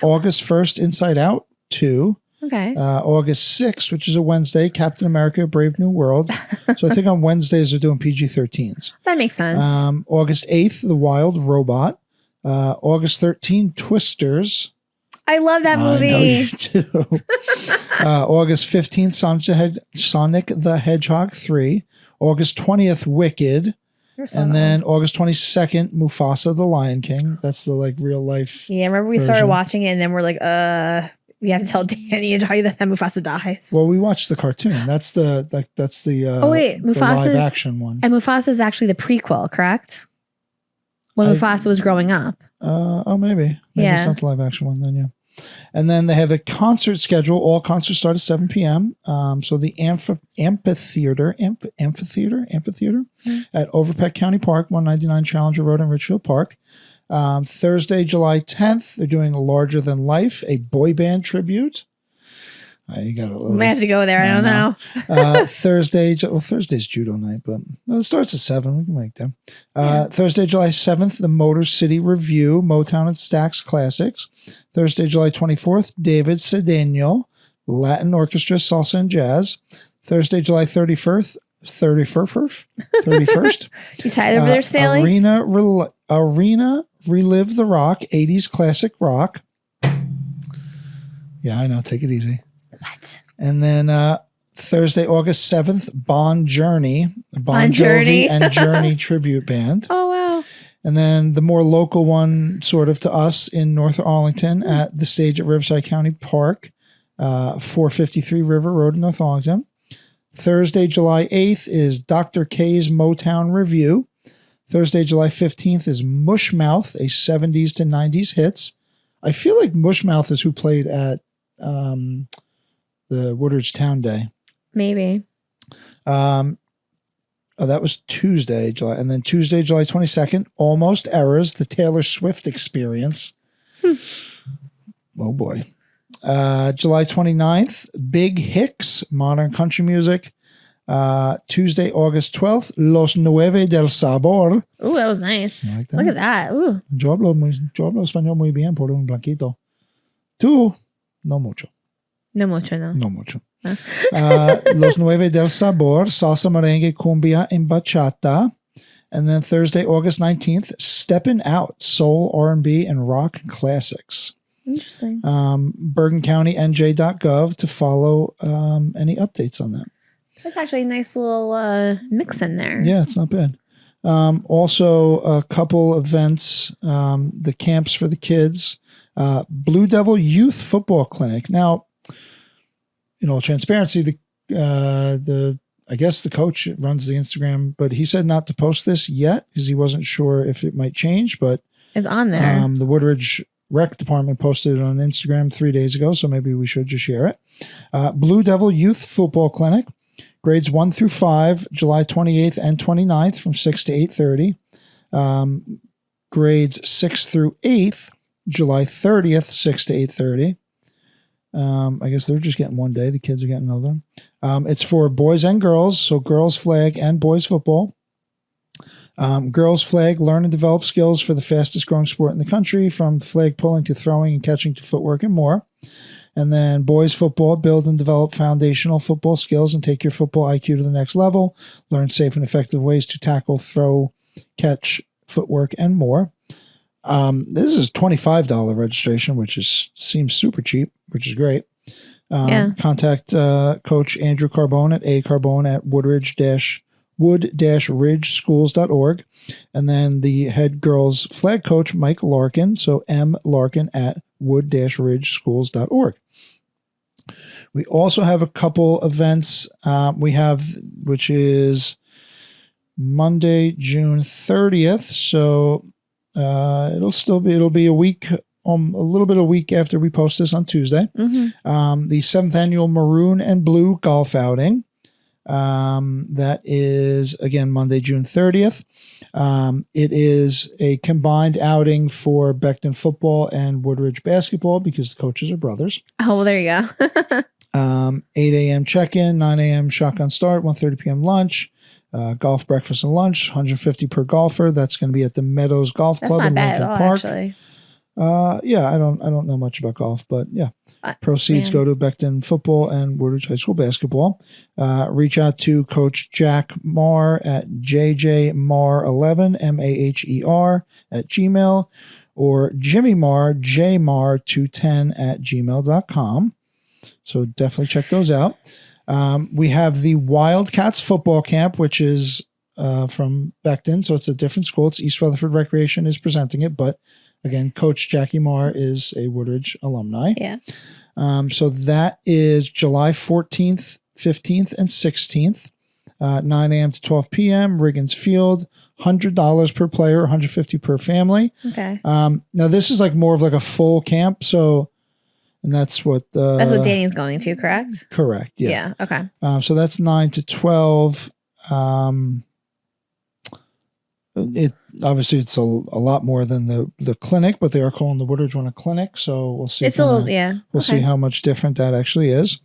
August 1st, Inside Out 2. Okay. August 6th, which is a Wednesday, Captain America, Brave New World. So I think on Wednesdays they're doing PG-13s. That makes sense. August 8th, The Wild Robot. August 13th, Twisters. I love that movie. I know you do. August 15th, Sonic the Hedgehog 3. August 20th, Wicked. And then August 22nd, Mufasa the Lion King. That's the like real life. Yeah, remember we started watching it and then we're like, we have to tell Danny and Johnny that Mufasa dies. Well, we watched the cartoon. That's the Mufasa's live action one. And Mufasa is actually the prequel, correct? When Mufasa was growing up. Maybe it's not the live action one then. Yeah. And then they have a concert schedule. All concerts start at 7 p.m. So the amphitheater at Overpeck County Park, 199 Challenger Road in Richfield Park. Thursday, July 10th, they're doing Larger Than Life, a boy band tribute. You got a little. We may have to go there. I don't know. Thursday's Judo night, but it starts at 7. We can make them. Thursday, July 7th, the Motor City Review, Motown and Stax Classics. Thursday, July 24th, David Cedeno, Latin Orchestra, Salsa and Jazz. Thursday, July 31st. You tired over there, Staley? Arena Relive the Rock, 80s classic rock. Yeah, I know. Take it easy. What? And then Thursday, August 7th, Bon Journey, Bon Jovi and Journey tribute band. Oh, wow. And then the more local one, sort of to us in North Arlington at the stage at Riverside County Park, 453 River Road in North Arlington. Thursday, July 8th is Dr. K's Motown Review. Thursday, July 15th is Mushmouth, a 70s to 90s hits. I feel like Mushmouth is who played at the Woodridge Town Day. Maybe. That was Tuesday, July. And then Tuesday, July 22nd, Almost Errors, the Taylor Swift Experience. Oh, boy. July 29th, Big Hicks, Modern Country Music. Tuesday, August 12th, Los Nueve del Sabor. Ooh, that was nice. Like that? Look at that. Ooh. Yo hablo español muy bien por un blanquito. Tú, no mucho. No mucho, no. No mucho. Los Nueve del Sabor, Salsa, Merengue, Cumbia, and Bachata. And then Thursday, August 19th, Steppin' Out, Soul, R&B, and Rock Classics. Interesting. Bergen County, NJ.gov to follow any updates on that. That's actually a nice little mix in there. Yeah, it's not bad. Also, a couple events, the camps for the kids, Blue Devil Youth Football Clinic. Now, in all transparency, I guess the coach runs the Instagram, but he said not to post this yet because he wasn't sure if it might change, but it's on there. The Woodridge Rec Department posted it on Instagram 3 days ago, so maybe we should just share it. Blue Devil Youth Football Clinic. Grades 1 through 5, July 28th and 29th from 6 to 8:30. Grades 6 through 8th, July 30th, 6 to 8:30. I guess they're just getting one day. The kids are getting another. It's for boys and girls, so girls flag and boys football. Girls flag, learn and develop skills for the fastest growing sport in the country, from flag pulling to throwing and catching to footwork and more. And then boys football, build and develop foundational football skills and take your football IQ to the next level. Learn safe and effective ways to tackle, throw, catch, footwork, and more. This is $25 registration, which seems super cheap, which is great. Contact Coach Andrew Carbone at wood-ridgeschools.org. And then the head girls flag coach, Mike Larkin. So M. Larkin at wood-ridgeschools.org. We also have a couple events. Which is Monday, June 30th. So it'll be a week, a little bit a week after we post this on Tuesday. The 7th annual Maroon and Blue golf outing. That is again Monday, June 30th. It is a combined outing for Becton football and Woodridge basketball because the coaches are brothers. Oh, well, there you go. 8 a.m. check-in, 9 a.m. shotgun start, 1:30 p.m. lunch, golf breakfast and lunch, $150 per golfer. That's going to be at the Meadows Golf Club in Lincoln Park. Actually. I don't know much about golf, but yeah. Proceeds go to Becton football and Woodridge High School basketball. Reach out to Coach Jack Marr at JJMarr11, MAHER at Gmail, or Jimmy Marr, JMarr210 at gmail.com. So definitely check those out. We have the Wildcats football camp, which is from Becton. So it's a different school. It's East Rutherford Recreation is presenting it, but again, Coach Jackie Marr is a Woodridge alumni. Yeah. So that is July 14th, 15th, and 16th, 9 a.m. to 12 p.m. Riggins Field, $100 per player, $150 per family. Okay. Now this is like more of like a full camp. So, and that's what Danny's going to, correct? Correct. Yeah. Yeah. Okay. So that's 9 to 12. Obviously it's a lot more than the clinic, but they are calling the Woodridge one a clinic. So we'll see. It's a little, yeah. We'll see how much different that actually is.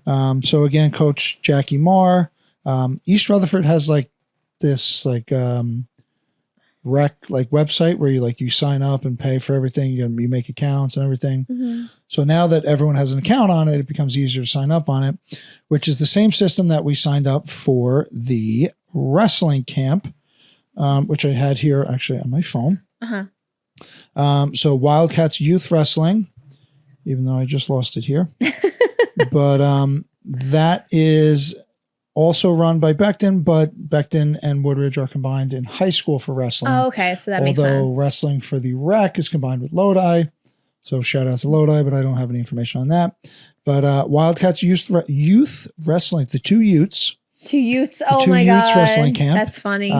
So again, Coach Jackie Marr, East Rutherford has like this rec website where you sign up and pay for everything. You make accounts and everything. Mm-hmm. So now that everyone has an account on it, it becomes easier to sign up on it, which is the same system that we signed up for the wrestling camp. Which I had here actually on my phone. So Wildcats Youth Wrestling, even though I just lost it here. But that is also run by Becton, but Becton and Woodridge are combined in high school for wrestling. Oh, okay. So that makes sense. Although wrestling for the rec is combined with Lodi. So shout out to Lodi, but I don't have any information on that. But Wildcats Youth Wrestling, the two Utes. Two Utes. Oh my God. Utes wrestling camp. That's funny.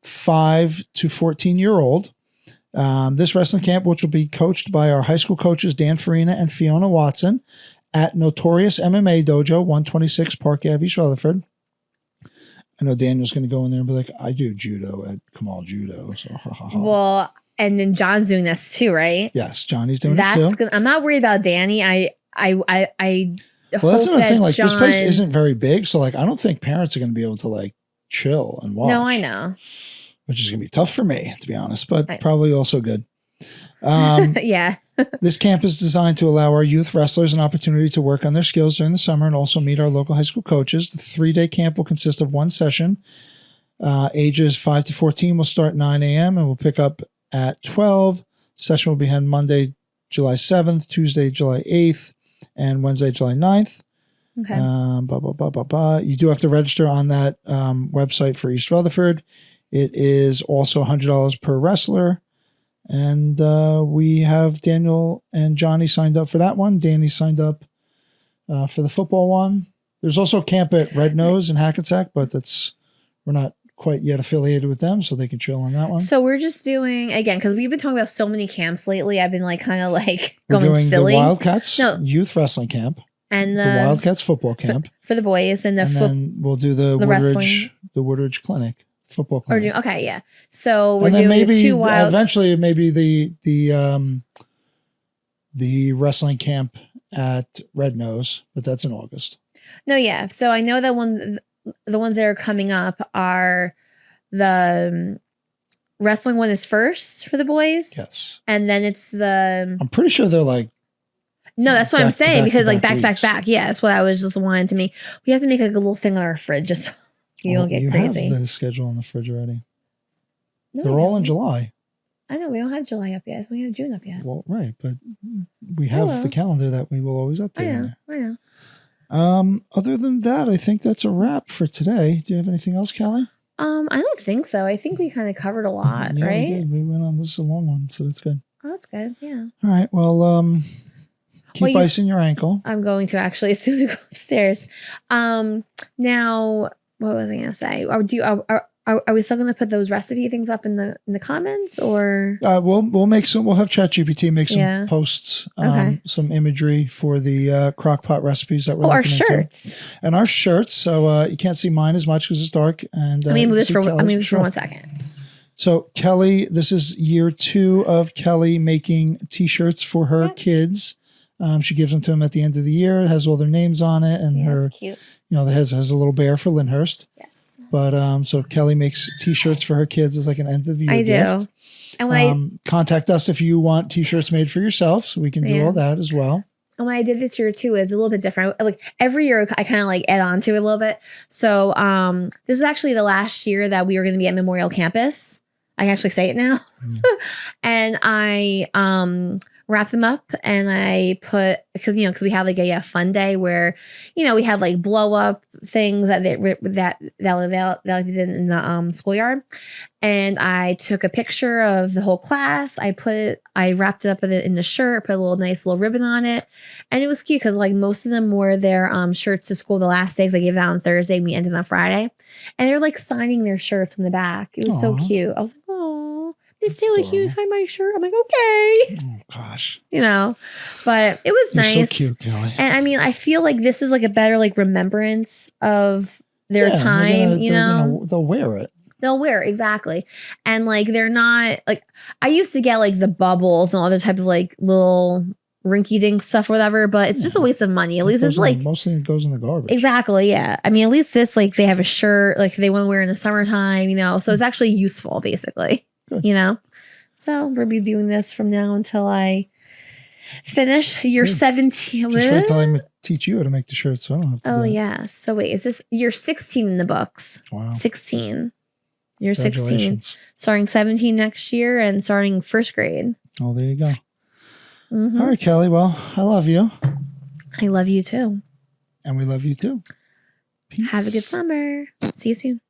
5 to 14-year-old. This wrestling camp, which will be coached by our high school coaches, Dan Farina and Fiona Watson at Notorious MMA Dojo, 126 Park Ave, East Rutherford. I know Daniel's going to go in there and be like, I do judo at Kamal Judo. So, Well, and then John's doing this too, right? Yes, Johnny's doing it too. I'm not worried about Danny. Well, that's another thing. Like, this place isn't very big, so I don't think parents are going to be able to chill and watch. No, I know. Which is going to be tough for me, to be honest, but probably also good. Yeah. This camp is designed to allow our youth wrestlers an opportunity to work on their skills during the summer and also meet our local high school coaches. The 3-day camp will consist of one session. Ages 5 to 14 will start 9 a.m. and will pick up at 12. Session will be held Monday, July 7th, Tuesday, July 8th, and Wednesday, July 9th. Okay. You do have to register on that website for East Rutherford. It is also $100 per wrestler. And we have Daniel and Johnny signed up for that one. Danny signed up for the football one. There's also camp at Red Nose in Hackensack, but we're not quite yet affiliated with them, so they can chill on that one. So we're just doing, again, because we've been talking about so many camps lately, I've been going we're doing silly. The Wildcats Youth Wrestling Camp. And the Wildcats football camp for the boys, and then we'll do the Woodridge Clinic football clinic. Okay, yeah. So we're and then doing maybe the 2 wild. Eventually maybe the wrestling camp at Red Nose, but that's in August. No, yeah. So I know that the ones that are coming up are the wrestling one is first for the boys. Yes. And then it's I'm pretty sure they're like. No, that's what I'm saying, because like back to back. Yeah, that's what I was just wanting to make. We have to make like a little thing on our fridge just so you don't get crazy. You have the schedule on the fridge already. No, they're all in July. I know, we don't have July up yet. We have June up yet. Well, right, but we have the calendar that we will always update. I know. Other than that, I think that's a wrap for today. Do you have anything else, Callie? I don't think so. I think we kind of covered a lot, right? We did. We went on. This is a long one, so that's good. Oh, that's good. Yeah. All right. Well, keep icing your ankle. I'm going to actually as soon as we go upstairs. Now, what was I going to say? Are we still going to put those recipe things up in the comments, or we'll make some. We'll have ChatGPT make some posts, some imagery for the crockpot recipes that we're looking our shirts into. And our shirts. So you can't see mine as much because it's dark. And let me move this for 1 second. So Kelly, this is year 2 of Kelly making T-shirts for her kids. She gives them to them at the end of the year. It has all their names on it, and her, cute. it has a little bear for Lyndhurst. Yes. But so Kelly makes T-shirts for her kids as like an end of the year gift. And when contact us if you want T-shirts made for yourself, so we can do all that as well. And what I did this year too is a little bit different. Like every year, I kind of like add on to it a little bit. So this is actually the last year that we were going to be at Memorial Campus. I can actually say it now. And I wrap them up, and I put, because we had like a fun day where we had like blow up things that they did in the schoolyard, and I took a picture of the whole class. I wrapped it up in the shirt, put a nice little ribbon on it, and it was cute because like most of them wore their shirts to school the last days. I gave it out on Thursday, and we ended on Friday, and they're like signing their shirts in the back. It was so cute. I was like, oh. Miss Taylor, can you sign my shirt? I'm like, okay. Oh gosh. But it was nice. So cute, Kelly. And I mean, I feel like this is like a better like remembrance of their time. They'll wear it. They'll wear it, exactly. And like they're not like, I used to get like the bubbles and other type of like little rinky-dink stuff or whatever, but it's just a waste of money. At least it's like mostly it goes in the garbage. Exactly, yeah. I mean, at least this, like, they have a shirt like they want to wear in the summertime, so it's actually useful, basically. Good. So we'll be doing this from now until I finish year 17. Just wait till I teach you how to make the shirts, so I don't have to. Oh yeah. So wait, is this year 16 in the books? Wow. 16. You're 16. Starting 17 next year and starting first grade. Oh, there you go. All right, Kelly. Well, I love you. I love you too. And we love you too. Peace. Have a good summer. See you soon.